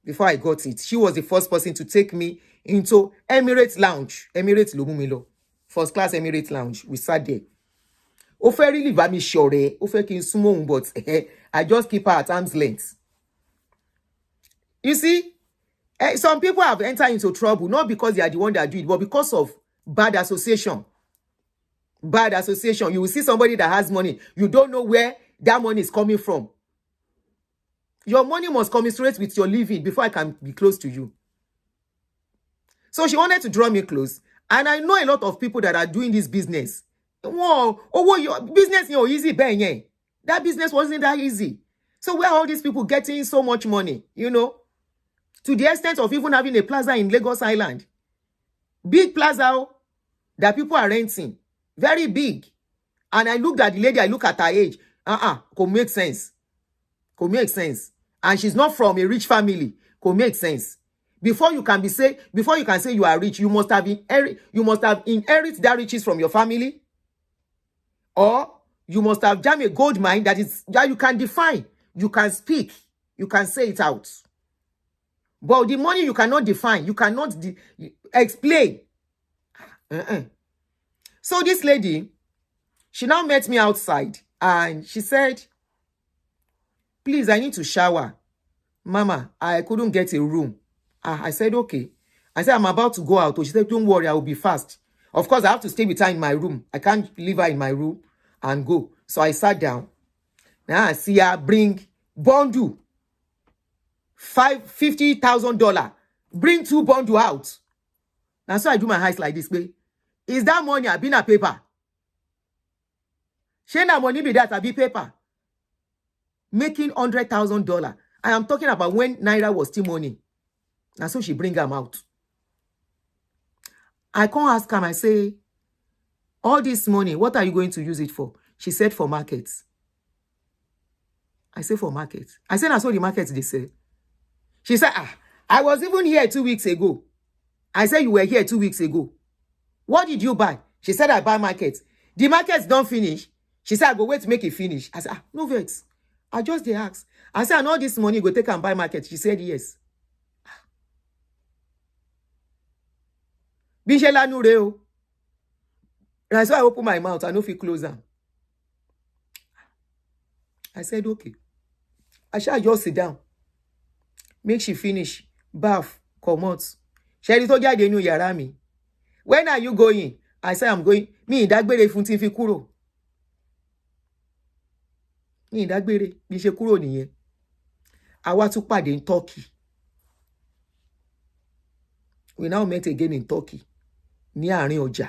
before I got it, she was the first person to take me into Emirates Lounge. Emirates Lomumilo. First class Emirates Lounge. We sat there. Really but I just keep her at arm's length. You see, some people have entered into trouble, not because they are the one that do it, but because of bad association. Bad association. You will see somebody that has money. You don't know where that money is coming from. Your money must commiserate with your living before I can be close to you. So she wanted to draw me close. And I know a lot of people that are doing this business. Wow, your business is easy, ben. That business wasn't that easy. So where are all these people getting so much money, you know? To the extent of even having a plaza in Lagos Island. Big plaza that people are renting. Very big. And I looked at the lady, I look at her age. Could make sense. Could make sense. And she's not from a rich family. Could make sense. Before you can say you are rich, you must have inherited that riches from your family. Or you must have jammed a gold mine that you can define. You can speak. You can say it out. But the money you cannot define. You cannot explain. So this lady, she now met me outside. And she said, please, I need to shower. Mama, I couldn't get a room. I said, okay. I said, I'm about to go out. She said, don't worry, I will be fast. Of course, I have to stay with her in my room. I can't leave her in my room and go. So I sat down. Now I see her bring bundle, $50,000. Bring 2 bundle out. Now so I do my eyes like this way. Is that money I been a paper? She na money be that I be paper. Making $100,000. I am talking about when naira was still money. And so she bring them out. I can't ask her, I say, all this money, what are you going to use it for? She said for markets. I say for markets. I said, I saw the markets they say. She said, I was even here 2 weeks ago. I said, you were here 2 weeks ago. What did you buy? She said, I buy markets. The markets don't finish. She said, I go wait to make it finish. I said, no vex. I just they ask. I said, and all this money go take and buy market. She said, yes. Bishela Nureo. And so I open my mouth. I know if you close them. I said, okay. I shall just sit down. Make she finish. Bath. Come out. Sherry told you they knew Yarami. When are you going? I said, I'm going. Me, that bere funti fi kuro. Me, that bere. Bishe kuro niye. I want to pad in Turkey. We now met again in Turkey. Ní àárín ọjà.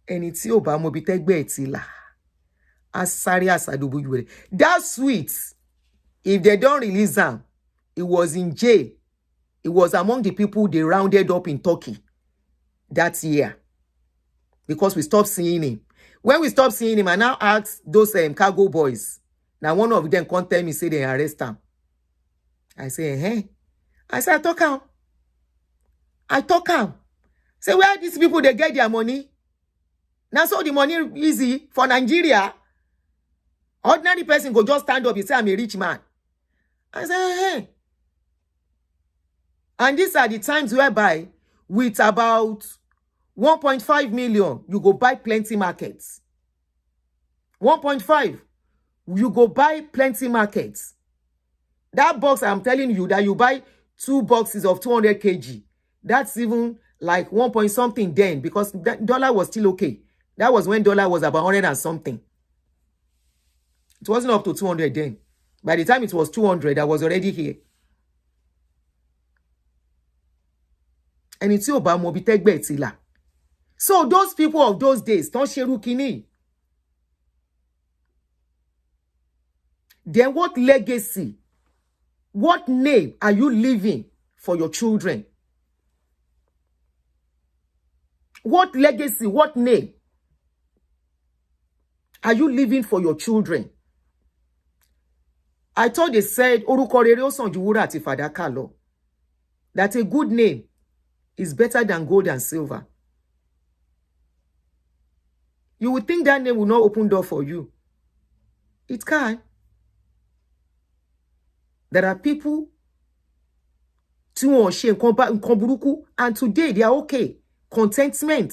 Ẹni tí ò bá mọ bí tẹ́gbẹ́ ẹ̀ ti là. A sáré àsàdùbù ìwé. That sweet, if they don't release him, he was in jail. He was among the people they rounded up in Turkey that year. Because we stopped seeing him. When we stopped seeing him, I now asked those cargo boys. Now one of them come tell me, say they arrest him. I say, hey. I said, I talk him. Say, where these people, they get their money? Now, so the money easy for Nigeria. Ordinary person go just stand up and say, I'm a rich man. I say, hey. And these are the times whereby, with about 1.5 million, you go buy plenty markets. 1.5, you go buy plenty markets. That box, I'm telling you, that you buy 2 boxes of 200 kg. That's even like 1 point something then, because that dollar was still okay. That was when dollar was about 100 and something. It wasn't up to 200 then. By the time it was 200, I was already here. And it's your mobi tegbetila. So those people of those days, don't share kini. Then what legacy, what name are you leaving for your children? What legacy, what name are you leaving for your children? I thought they said, that a good name is better than gold and silver. You would think that name will not open door for you. It can. There are people, and today they are okay. Contentment.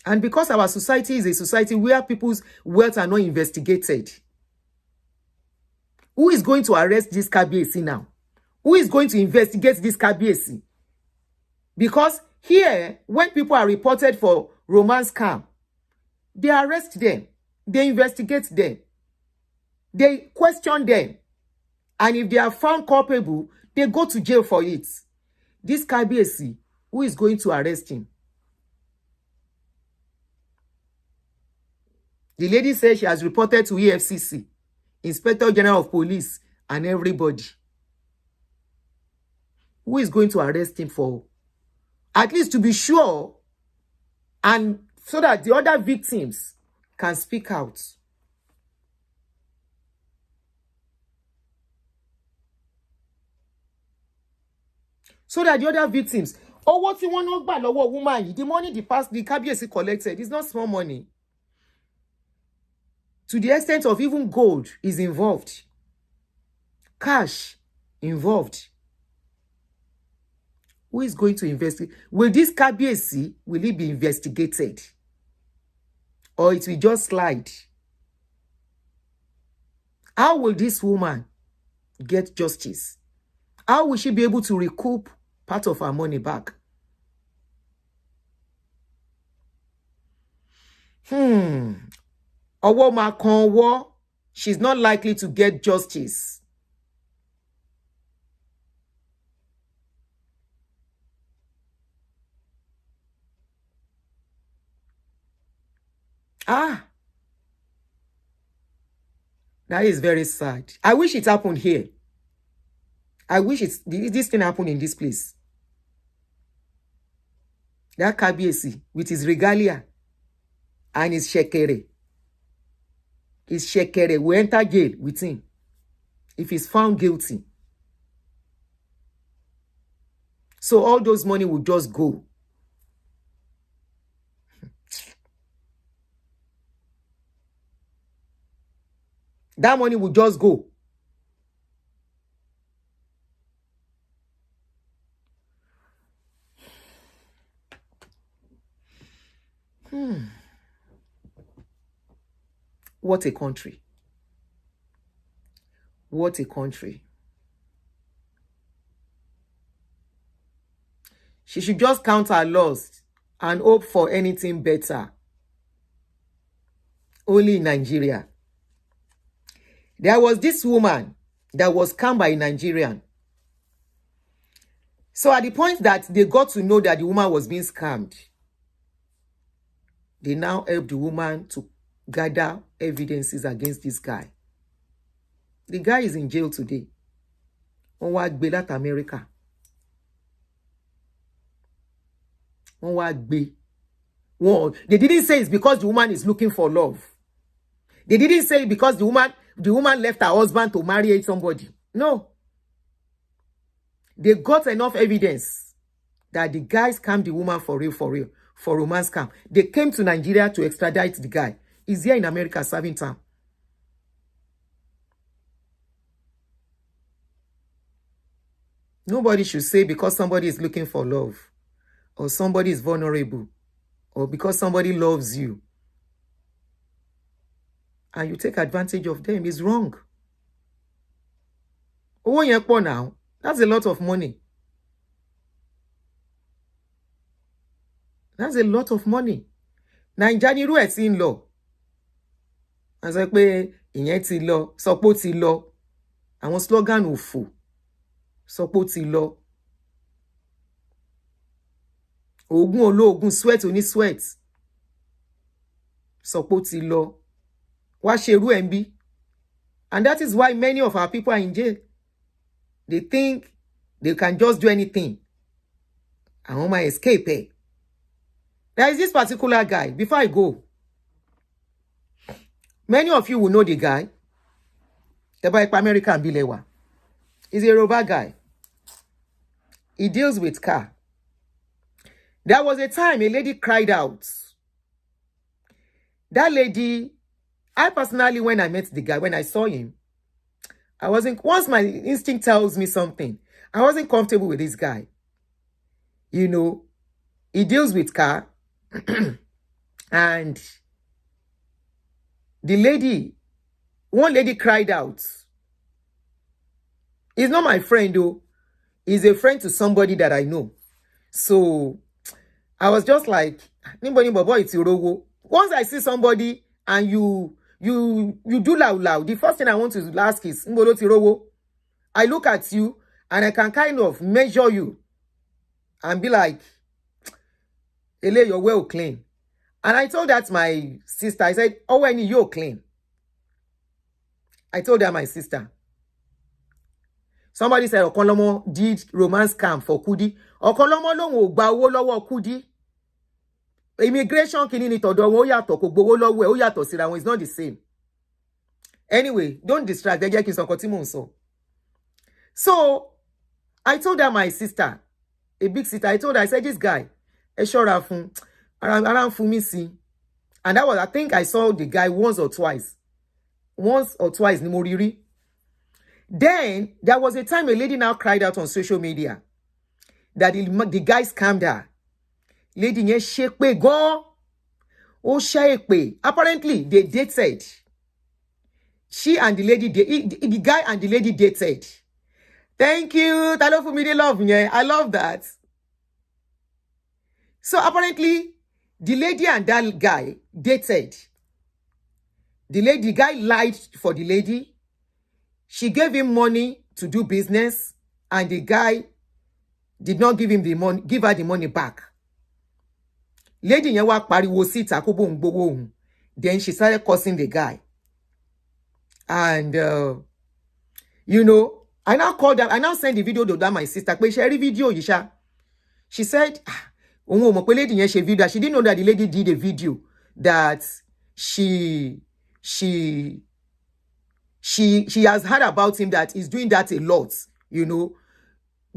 And because our society is a society where people's wealth are not investigated, who is going to arrest this KABIIYESI now? Who is going to investigate this KABIIYESI? Because here, when people are reported for romance scam, they arrest them, they investigate them, they question them, and if they are found culpable, they go to jail for it. This KABIIYESI, who is going to arrest him? The lady said she has reported to EFCC, Inspector General of Police, and everybody. Who is going to arrest him for? At least to be sure, and so that the other victims can speak out. So that the other victims, what you want to buy, woman, the money the KABIIYESI collected is not small money. To the extent of even gold is involved. Cash involved. Who is going to investigate? Will this KABIIYESI, will it be investigated? Or it will just slide? How will this woman get justice? How will she be able to recoup part of her money back? Ọwọ́ máa kan ọwọ́. She's not likely to get justice. That is very sad. I wish it happened here. I wish this thing happened in this place. That Kabiyesi with his regalia and his shekere. His shekere will enter jail with him if he's found guilty. So all those money will just go. That money will just go. What a country. What a country. She should just count her loss and hope for anything better. Only in Nigeria. There was this woman that was scammed by a Nigerian. So at the point that they got to know that the woman was being scammed, they now helped the woman to gather evidences against this guy. The guy is in jail today. Wọ́n wá gbé láti America. Wọ́n wá gbé. They didn't say it's because the woman is looking for love. They didn't say because the woman left her husband to marry somebody. No. They got enough evidence that the guy scammed the woman for real, for romance scam. They came to Nigeria to extradite the guy. He's here in America serving time. Nobody should say because somebody is looking for love, or somebody is vulnerable, or because somebody loves you, and you take advantage of them, is wrong. Owó yẹn pọ̀ now. That's a lot of money. That's a lot of money. Naija ni irú ẹ̀ tí ń lọ. A sọ pé ìyẹn ti lọ, sọ pé ó ti lọ. Àwọn slogan òfò. Sọ pé ó ti lọ. Ogun ológun sweat oní sweat. Sọ pé ó ti lọ. Wá ṣerú ẹ̀ ń bí. And that is why many of our people are in jail. They think they can just do anything. And wọ́n máa escape. There is this particular guy. Before I go, many of you will know the guy. Tẹ́bá ipa American bí Yewa. He's a Yoruba guy. He deals with car. There was a time a lady cried out. That lady, I personally, when I met the guy, when I saw him, once my instinct tells me something, I wasn't comfortable with this guy. You know, he deals with car. And one lady cried out. He's not my friend though. He's a friend to somebody that I know. So I was just like, once I see somebody and you do loud, the first thing I want to ask is, I look at you and I can kind of measure you and be like, Ele, you're well clean. And I told that my sister, I said, oh, when you're clean. I told her my sister. Somebody said, Okolomo did romance scam for Kudi. Okolomo lo gba owó lọ́wọ́ Kudi. Immigration kini ni todo won yàtọ̀ kò gbowó lọ́wọ́ ẹ̀ ó yàtọ̀ síra wọn. It's not the same. Anyway, don't distract. Ẹ jẹ́ kí n sọ nǹkan tí mò ń sọ. So, I told her my sister, a big sister, I told her, I said, this guy, ẹ ṣọ́ra fún, ara ń fún mi sí. And that was, I think I saw the guy once or twice. Once or twice ni mo rí rí. Then, there was a time a lady now cried out on social media that the guy scammed her. Lady yẹn ṣépè gan. Ó ṣépè. Apparently, they dated. She and the lady, the guy and the lady dated. Thank you. Ta ló fún mi ní love yẹn. I love that. So apparently, The lady and that guy dated. The guy lied for the lady. She gave him money to do business, and the guy did not give him the money, give her the money back. Lady yẹn wá pariwo síta kó bóun gbowó òun. Then she started cursing the guy. And you know, I now called her, I now sent the video to that my sister. Pé ṣé rí video yìí ṣá. She said, òun ò mọ̀ pé lady yẹn ṣe video. She didn't know that the lady did a video that she has heard about him, that he's doing that a lot, you know,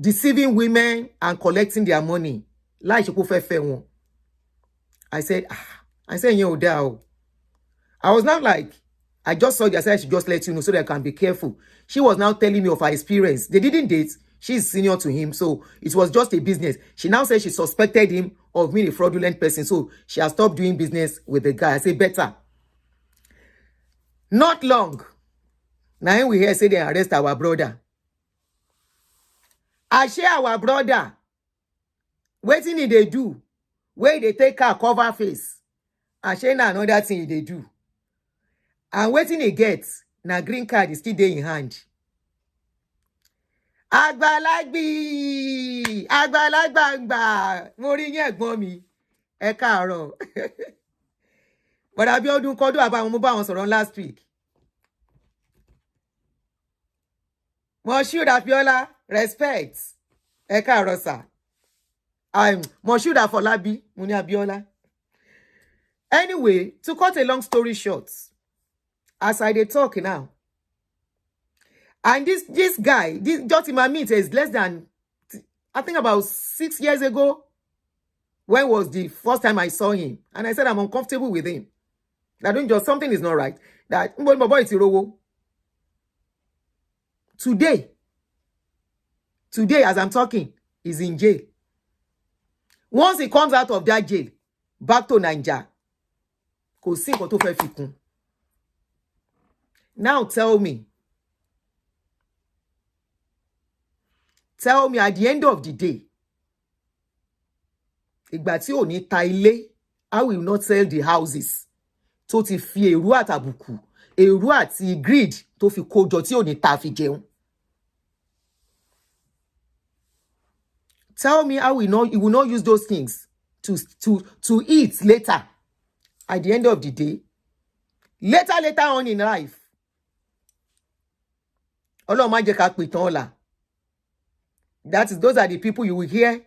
deceiving women and collecting their money. Like she wọn. I said, yo, dao. I was not like, I just saw you, I said I should just let you know so that I can be careful. She was now telling me of her experience. They didn't date. She's senior to him, so it was just a business. She now said she suspected him of being a fraudulent person, so she has stopped doing business with the guy. I say, better. Not long. Now we hear say they arrest our brother. I share our brother. Wetin he they do? Where they take her cover face. I share na another thing they do. And wetin he get? Na green card is still there in hand. Agbalagbi, agbalagba, mo rí yín ẹ̀gbọ́n mi. Ẹ káàárọ̀. But Abiodun Kodo about mo bá wọn sọ̀rọ̀ last week. Moshood Abiola, respect. Ẹ káàárọ̀ sir. Moshood Afolabi, mo ní Abiola. Anyway, to cut a long story short, as I dey talk now, and this guy, this just in my meet is less than, I think about 6 years ago. When was the first time I saw him? And I said I'm uncomfortable with him. That don't just, something is not right. That today as I'm talking, he's in jail. Once he comes out of that jail, back to Nigeria, kò sí nǹkan tó fẹ́ fi kún. Now tell me at the end of the day, ìgbà tí ò ní ta ilé, I will not sell the houses. Tó ti fi èrú àtàbùkù, èrú àti greed tó fi kójọ tí ò ní ta fi jẹun. Tell me how he will not use those things to eat later. At the end of the day, later on in life. Ọlọ́run má jẹ́ ká pè tán ọ̀la. Those are the people you will hear.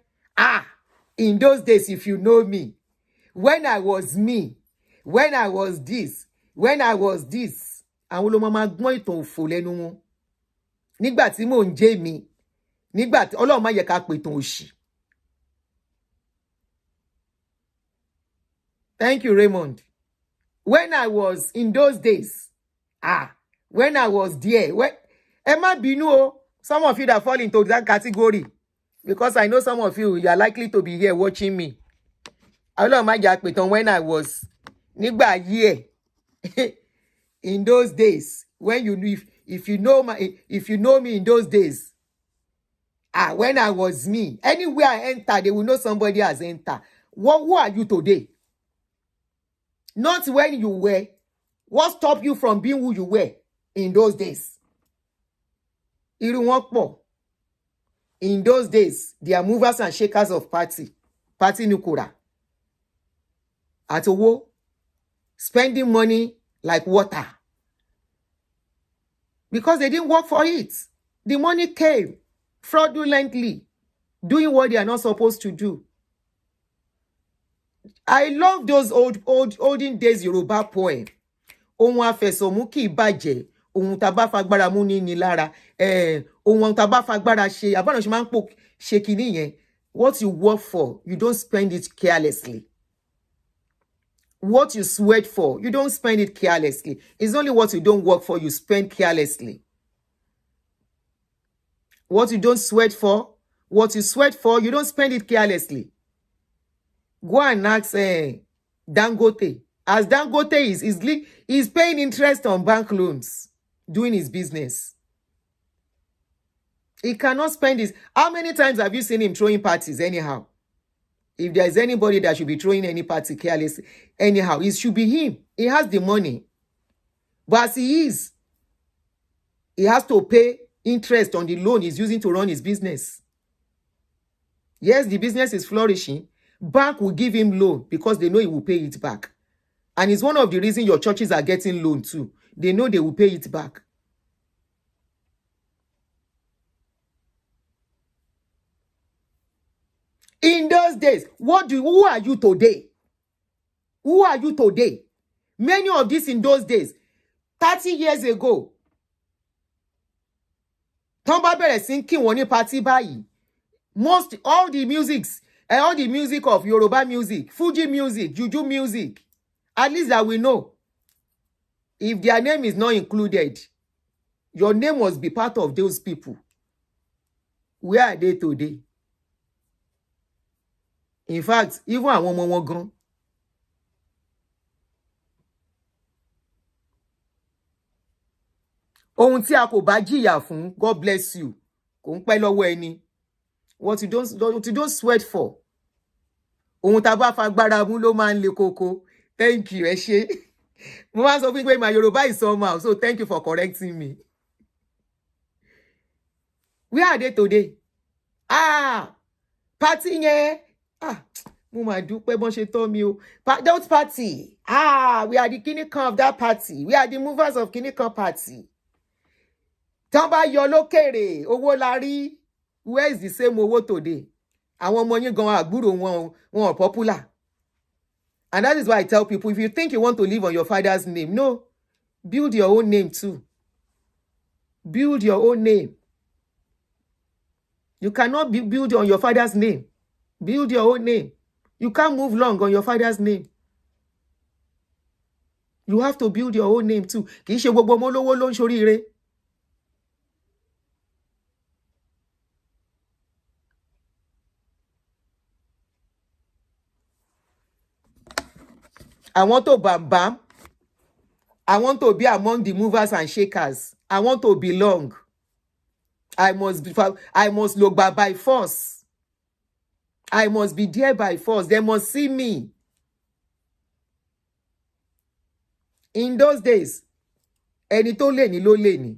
In those days, if you know me, when I was me, when I was this, àwọn ló máa gbọ́n ìtàn òfò lẹ́nu wọn. Nígbà tí mò ń jẹ́ mi, nígbà tí Ọlọ́run má jẹ́ ká pè tán òṣì. Thank you, Raymond. When I was in those days, when I was there, ẹ má bínú o, some of you that fall into that category, because I know some of you are likely to be here watching me. Ọlọ́run má jẹ́ pé tán when I was nígbà here in those days, when you if you know me in those days, when I was me, anywhere I enter, they will know somebody has entered. Who are you today? Not when you were. What stopped you from being who you were in those days? Irú wọn pọ̀. In those days, they are movers and shakers of party nukura. Atowo, spending money like water. Because they didn't work for it. The money came fraudulently, doing what they are not supposed to do. I love those olden days Yoruba poem. Ohun afẹ̀sọ̀mú kì í bàjẹ́, ohun tá bá fagbára mú ní lára. Ohun tá bá fagbára ṣe, àbọ̀nà ṣe máa ń pò ṣe kìíní yẹn. What you work for, you don't spend it carelessly. What you sweat for, you don't spend it carelessly. It's only what you don't work for, you spend carelessly. What you don't sweat for, what you sweat for, you don't spend it carelessly. Go and ask Dangote. As Dangote is paying interest on bank loans, doing his business. He cannot spend his. How many times have you seen him throwing parties anyhow? If there's anybody that should be throwing any party careless, anyhow, it should be him. He has the money. But as he is, he has to pay interest on the loan he's using to run his business. Yes, the business is flourishing. Bank will give him loan because they know he will pay it back. And it's one of the reasons your churches are getting loan too. They know they will pay it back. In those days, who are you today? Who are you today? Many of these in those days, 30 years ago, Tomba bẹ̀rẹ̀ sí kí wọ́n ní party báyìí. All the music of Yoruba music, Fuji music, Juju music, at least that we know. If their name is not included, your name must be part of those people. Where are they today? In fact, even àwọn ọmọ wọn gan. Ohun tí a kò bá jìyà fún, God bless you. Kò ń pẹ́ lọ́wọ́ ẹni. What you don't sweat for. Ohun tá bá fagbára mú ló máa ń le koko. Thank you, ẹ ṣé. Mo máa sọ fún pé my Yoruba is somehow, so thank you for correcting me. Where are they today? Party yẹn. Mo máa dúpẹ́ bọ́n ṣe tọ́ mi o. That party. We are the kinikan of that party. We are the movers of kinikan party. Tán bá yọ lókèrè, owó la rí. Where is the same owó today? Àwọn ọmọ yín gan àgbúrò wọn are popular. And that is why I tell people, if you think you want to live on your father's name, no. Build your own name too. Build your own name. You cannot build on your father's name. Build your own name. You can't move long on your father's name. You have to build your own name too. Kì í ṣe gbogbo ọmọ olówó ló ń ṣoríire. I want to bam. I want to be among the movers and shakers. I want to belong. I must look by force. I must be there by force. They must see me. In those days, ẹni tó lè ní ló lè ní.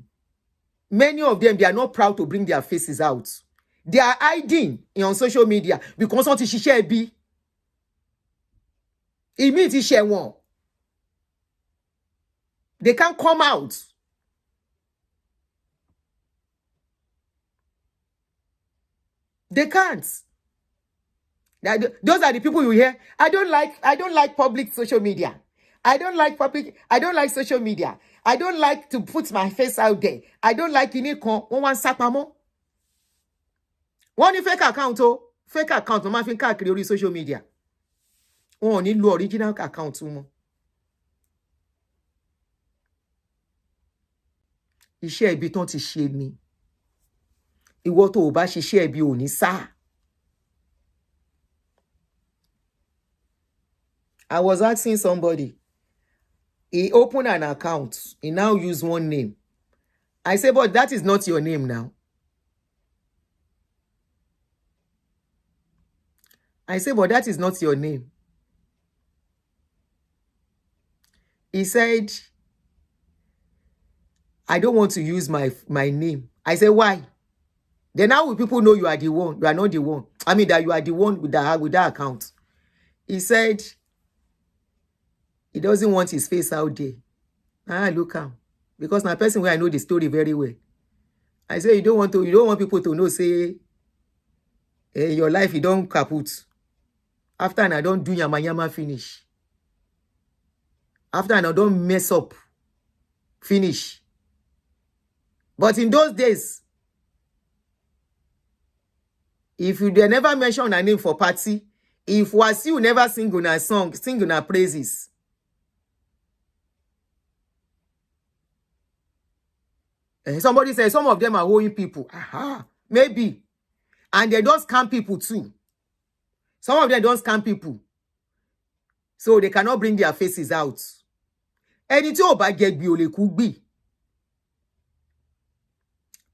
Many of them, they are not proud to bring their faces out. They are hiding on social media because wọ́n ti ṣiṣẹ́ ẹbí. Ìmí ti ṣẹ̀ wọ́n. They can't come out. They can't. Those are the people you hear. I don't like public social media. I don't like social media. I don't like to put my face out there. I don't like kinikan. Wọ́n wá ń sá pamọ́. Wọ́n ní fake account o. Fake account wọ́n máa fi ń káàkiri orí social media. Wọ́n ò ní lo original account wọn. Iṣẹ́ ibi tán ti ṣe ni. Ìwọ tó o bá ṣiṣẹ́ ibi ò ní sá. I was asking somebody. He opened an account. He now used one name. I said, but that is not your name now. I said, but that is not your name. He said, I don't want to use my name. I said, why? Then how will people know you are the one? You are not the one. I mean, that you are the one with that account. He said, he doesn't want his face out there. Look him. Because my person where I know the story very well. I say, you don't want people to know, say, your life, you don't kaput. After I don't do yama finish. After I don't mess up, finish. But in those days, if they never mention a name for party, if Wasiu never sing on a song, sing on a praises, somebody says some of them are owing people. Maybe. And they don't scam people too. Some of them don't scam people. So they cannot bring their faces out. Ẹni tí ó bá jẹ gbì ó lè kú gbì.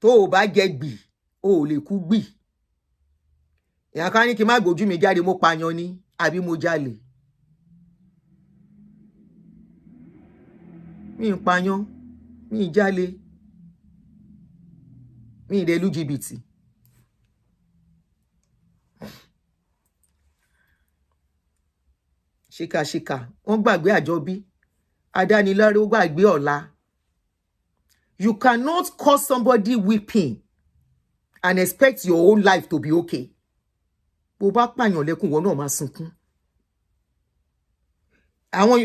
Tó bá jẹ gbì ó lè kú gbì. Èèyàn kan ní kí n má gbójú mi jáde mo pààyàn ni àbí mo jalè. Mi ń pààyàn, mi ń jalè, mi ń delu jìbìtì. Ṣìkàṣìkà, wọ́n gbàgbé àjọbí. Adániláré ó gbàgbé ọ̀la. You cannot cause somebody weeping and expect your own life to be okay. Bó bá pààyàn lẹ́kùn wọn náà máa sunkún.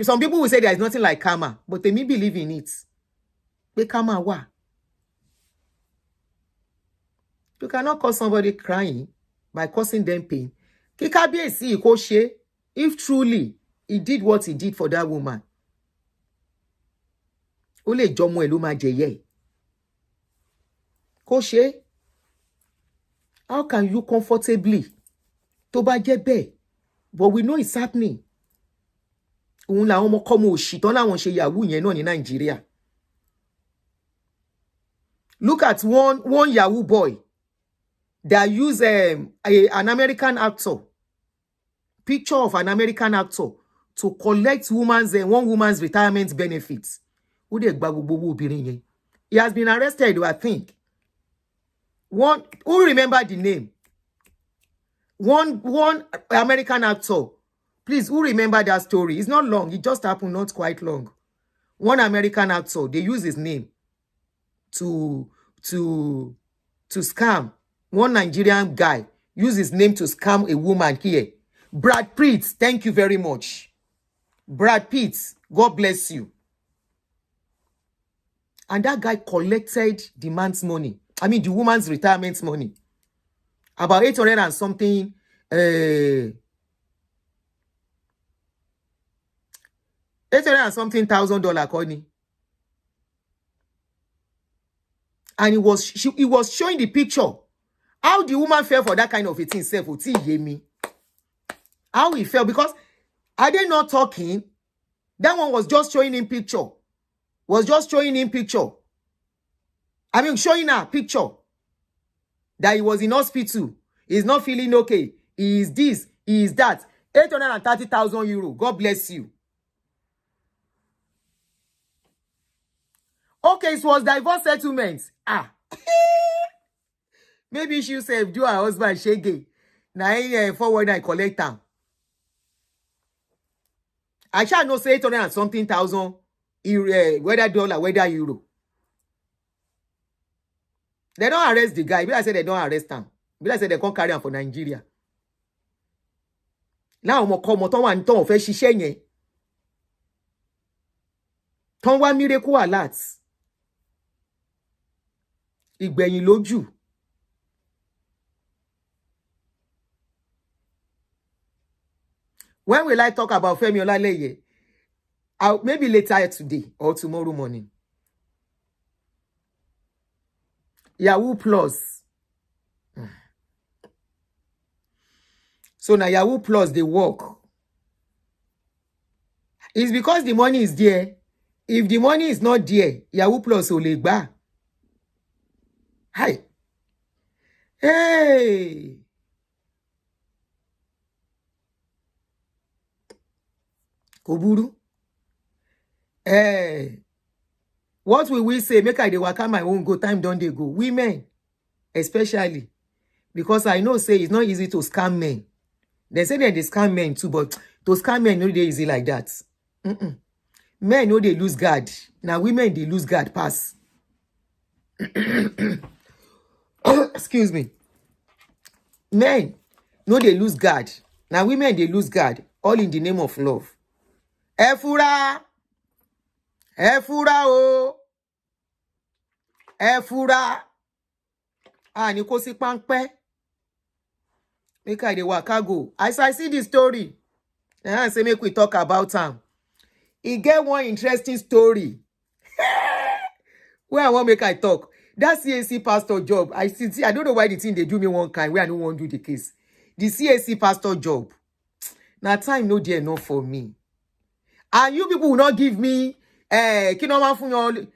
Some people will say there is nothing like karma, but they may believe in it. Pé karma wà. You cannot cause somebody crying by causing them pain. Kí Kabiyesi kó ṣe, if truly he did what he did for that woman. Ó lè jọmọ ẹ̀ ló máa jẹ̀yẹ́. Kó ṣe. How can you comfortably tó bá jẹ́ bẹ́ẹ̀? But we know it's happening. Òun làwọn ọmọ kọ́mọ òṣì tán láwọn ṣe yahoo yẹn náà ní Nàìjíríà. Look at one yahoo boy that used an American actor, picture of an American actor, to collect one woman's retirement benefits. Who dẹ̀ gba gbogbo owó obìnrin yẹn? He has been arrested, I think. Who remember the name? One American actor. Please, who remember that story? It's not long. It just happened not quite long. One American actor, they use his name to scam. One Nigerian guy used his name to scam a woman here. Brad Pitt, thank you very much. Brad Pitt, God bless you. And that guy collected the man's money. I mean, the woman's retirement money. About 800 and something, $800 and something thousand, Connie. And he was showing the picture. How the woman fell for that kind of a thing, self, how he felt, because are they not talking? That one was just showing him picture. I mean, showing her picture that he was in hospital. He's not feeling okay. He is this, he is that. 830,000 euro. God bless you. Okay, it was divorce settlement. Maybe she said, do her husband shege. Now, forward I collect them. I shall not say 800 and something thousand, whether dollar, whether euro. They don't arrest the guy. I said they don't arrest him. I said they can't carry him for Nigeria. Now, I'm come on ton fe ṣiṣẹ́ yẹn. Ton wá miracle alert. Ìgbẹ̀yìn lójú. When will I talk about Femi Olaleye? Maybe later today or tomorrow morning. Yahoo Plus. So now Yahoo Plus, they work. It's because the money is there. If the money is not there, Yahoo Plus will leg back. Hi. Hey. Koburu. Hey. What will we say? Make I dey waka my own go. Time don't they go? Women, especially. Because I know say it's not easy to scam men. They say that they scam men too, but to scam men, no, they easy like that. Men know they lose guard. Now women, they lose guard pass. Excuse me. Men know they lose guard. Now women, they lose guard. All in the name of love. Efura. Efura o. Efura. Ni ko si pampe. Make I dey waka go. As I see the story, I say make we talk about am. E get one interesting story. Where I want make I talk. That CAC pastor job, I don't know why the thing they do me one kind, where I don't want to do the case. The CAC pastor job. Now time no there enough for me. And you people will not give me kino ma fun yon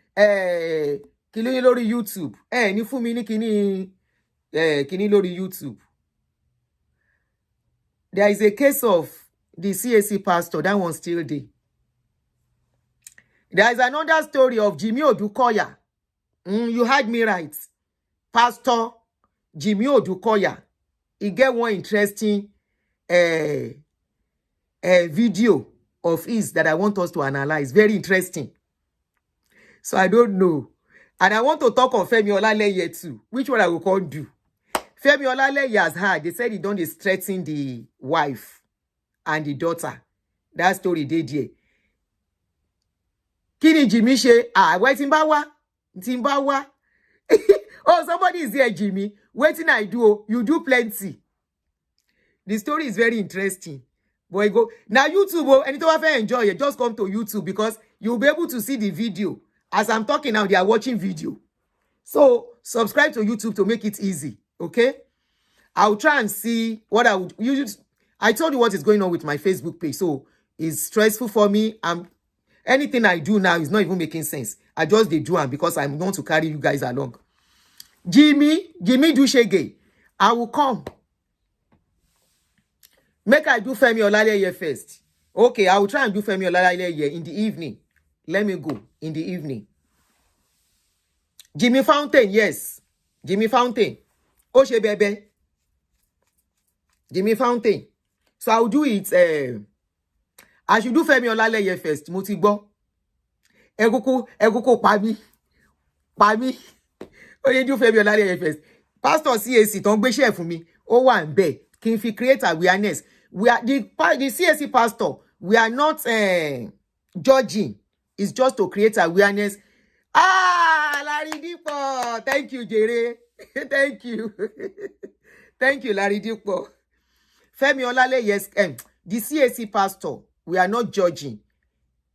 kini lórí YouTube. Ni fún mi ní kini lórí YouTube. there is a case of the CAC pastor. That one still there. There is another story of Jimmy Odukoya. You heard me right. Pastor Jimmy Odukoya. He get one interesting video of his that I want us to analyze. Very interesting. So I don't know. And I want to talk on Femi Olaleye too. Which one I will call do? Femi Olaleye has heard. They said he don't threaten the wife and the daughter. That story they did. Kini Jimmy she? Wait Timbawa. Timbawa. Oh, somebody is there, Jimmy. Waiting I do. You do plenty. The story is very interesting. Boy, go. Now YouTube, oh, and if you enjoy it, just come to YouTube because you'll be able to see the video. As I'm talking now, they are watching video. So subscribe to YouTube to make it easy. Okay? I'll try and see what I would use. I told you what is going on with my Facebook page. So it's stressful for me. Anything I do now is not even making sense. I just do it because I'm going to carry you guys along. Jimmy Dushege, I will come. Make I do Femi Olaleye first. Okay, I will try and do Femi Olaleye in the evening. Let me go in the evening. Jimmy Fountain, yes. Jimmy Fountain. Oshe Bebe. Jimmy Fountain. So I'll do it. I should do Femi Olaleye first. Motigbo. Eguko Pami. Only do Femi Olaleye first. Pastor CAC, don't be share for me. Oh, one be. Can we create awareness? We are the CAC pastor. We are not judging. It's just to create awareness. Larry Dipo. Thank you, Jere. Thank you. Thank you, Larry Dipo. Femi Olaleye, yes. The CAC pastor. We are not judging.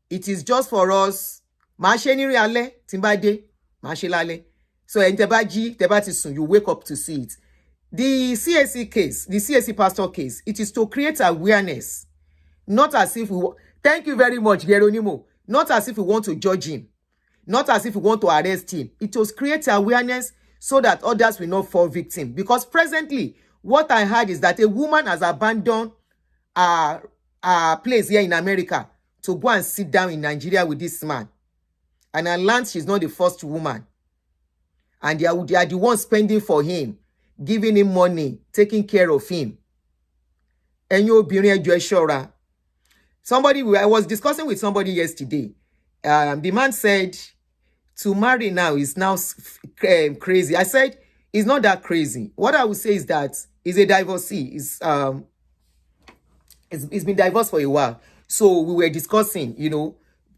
It is just for us. Masheni riale timbade mashelale. So tebati soon you wake up to see it. The CAC case, the CAC pastor case, it is to create awareness. Not as if we thank you very much, Geronimo. Not as if we want to judge him. Not as if we want to arrest him. It was create awareness so that others will not fall victim. Because presently, what I heard is that a woman has abandoned a place here in America to go and sit down in Nigeria with this man. And I learned she's not the first woman. And they are the ones spending for him, giving him money, taking care of him. And you somebody, I was discussing with somebody yesterday. The man said to marry now is now crazy. I said, it's not that crazy. What I would say is that he's a divorcee. It's been divorced for a while. So we were discussing,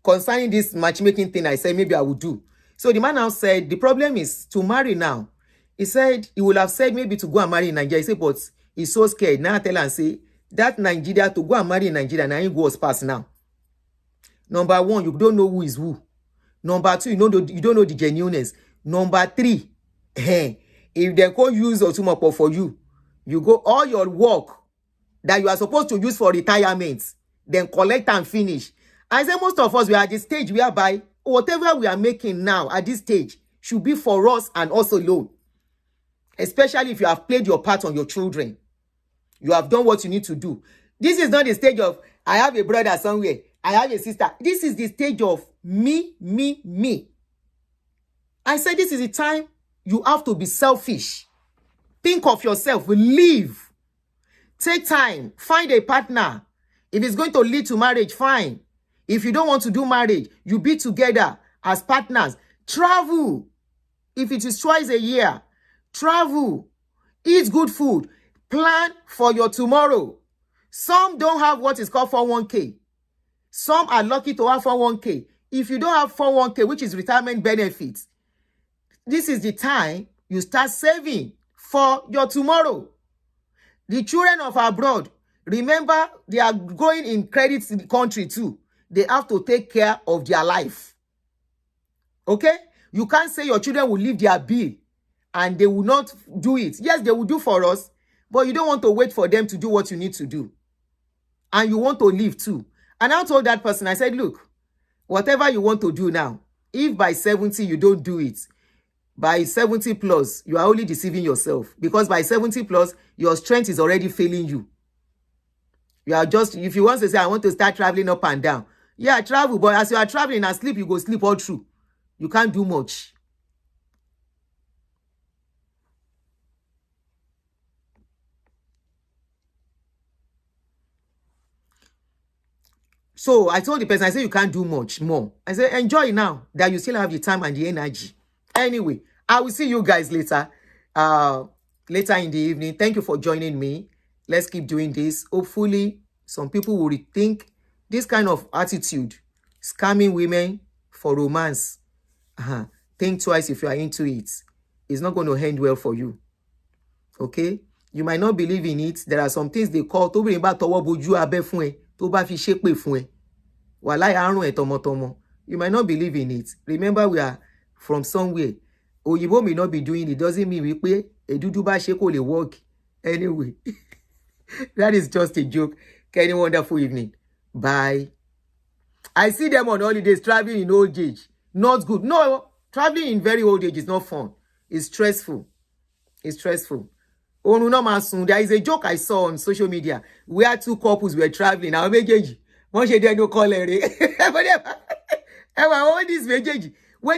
concerning this matchmaking thing. I said, maybe I would do. So the man now said, the problem is to marry now. He said, he would have said maybe to go and marry in Nigeria. He said, but he's so scared. Now I tell her and say, that Nigeria, to go and marry in Nigeria, now he goes past now. Number one, you don't know who is who. Number two, you don't know the genuineness. Number three, if they go use Otumopo for you, you go all your work that you are supposed to use for retirement, then collect and finish. I say most of us, we are at the stage whereby whatever we are making now at this stage should be for us and us alone. Especially if you have played your part on your children. You have done what you need to do. This is not the stage of, I have a brother somewhere, I have a sister. This is the stage of me. I said this is the time you have to be selfish. Think of yourself, live. Take time, find a partner. If it's going to lead to marriage, fine. If you don't want to do marriage, you be together as partners. Travel. If it is twice a year, travel. Eat good food. Plan for your tomorrow. Some don't have what is called 401k. Some are lucky to have 401k. If you don't have 401k, which is retirement benefits, this is the time you start saving for your tomorrow. The children of abroad, remember, they are going in credit in the country too. They have to take care of their life. Okay? You can't say your children will leave their bill and they will not do it. Yes, they will do for us, but you don't want to wait for them to do what you need to do. And you want to live too. And I told that person, I said, look, whatever you want to do now, if by 70 you don't do it, by 70 plus, you are only deceiving yourself. Because by 70 plus, your strength is already failing you. You are just, if you want to say, I want to start traveling up and down. Yeah, travel, but as you are traveling and sleep, you go sleep all through. You can't do much. So I told the person, I said, you can't do much more. I said, enjoy now that you still have the time and the energy. Anyway, I will see you guys later. Later in the evening. Thank you for joining me. Let's keep doing this. Hopefully, some people will rethink this kind of attitude. Scamming women for romance. Think twice if you are into it. It's not going to end well for you. Okay? You might not believe in it. There are some things they call tó bìnrin bá tọwọ́ bojú abẹ́ fún ẹ, tó bá fi ṣépè fún ẹ. Wàláhì àrùn ẹ̀ tọmọtọmọ. You might not believe in it. Remember, we are from somewhere. Òyìnbó may not be doing it. Doesn't mean wípé èdúdú bá ṣe kò lè work. Anyway, that is just a joke. Any wonderful evening. Bye. I see them on holidays traveling in old age. Not good. No, traveling in very old age is not fun. It's stressful. It's stressful. There is a joke I saw on social media where two couples were traveling. Now, when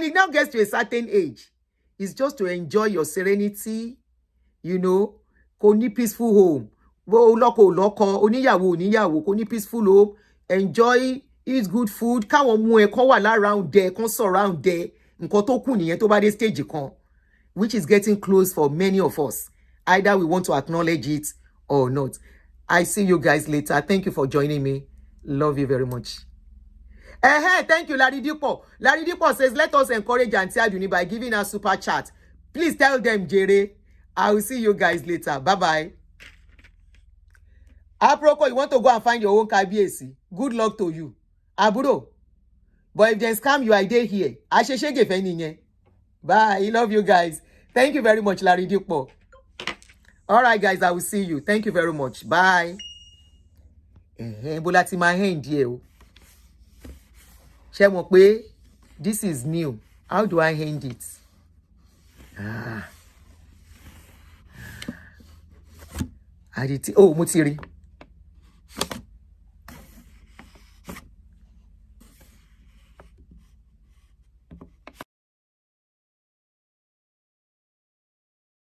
it now gets to a certain age, it's just to enjoy your serenity, you know, kò ní peaceful home. Kò ní peaceful home. Enjoy, eat good food. Káwọn mú ẹ kán wà around there, kán surround there. Nǹkan tó kù nìyẹn tó bá dé stage kan, which is getting close for many of us. Either we want to acknowledge it or not. I see you guys later. Thank you for joining me. Love you very much. Thank you, Larry Dipo. Larry Dipo says, let us encourage Auntie Aduni by giving her super chat. Please tell them, Jere. I will see you guys later. Bye-bye. Aproko, you want to go and find your own KABIIYESI. Good luck to you. Aburo. But if they scam you, I dare here. Bye. I love you guys. Thank you very much, Larry Dipo. All right, guys, I will see you. Thank you very much. Bye. Bulati my hand here. This is new. How do I hand it? Oh, Mutiri.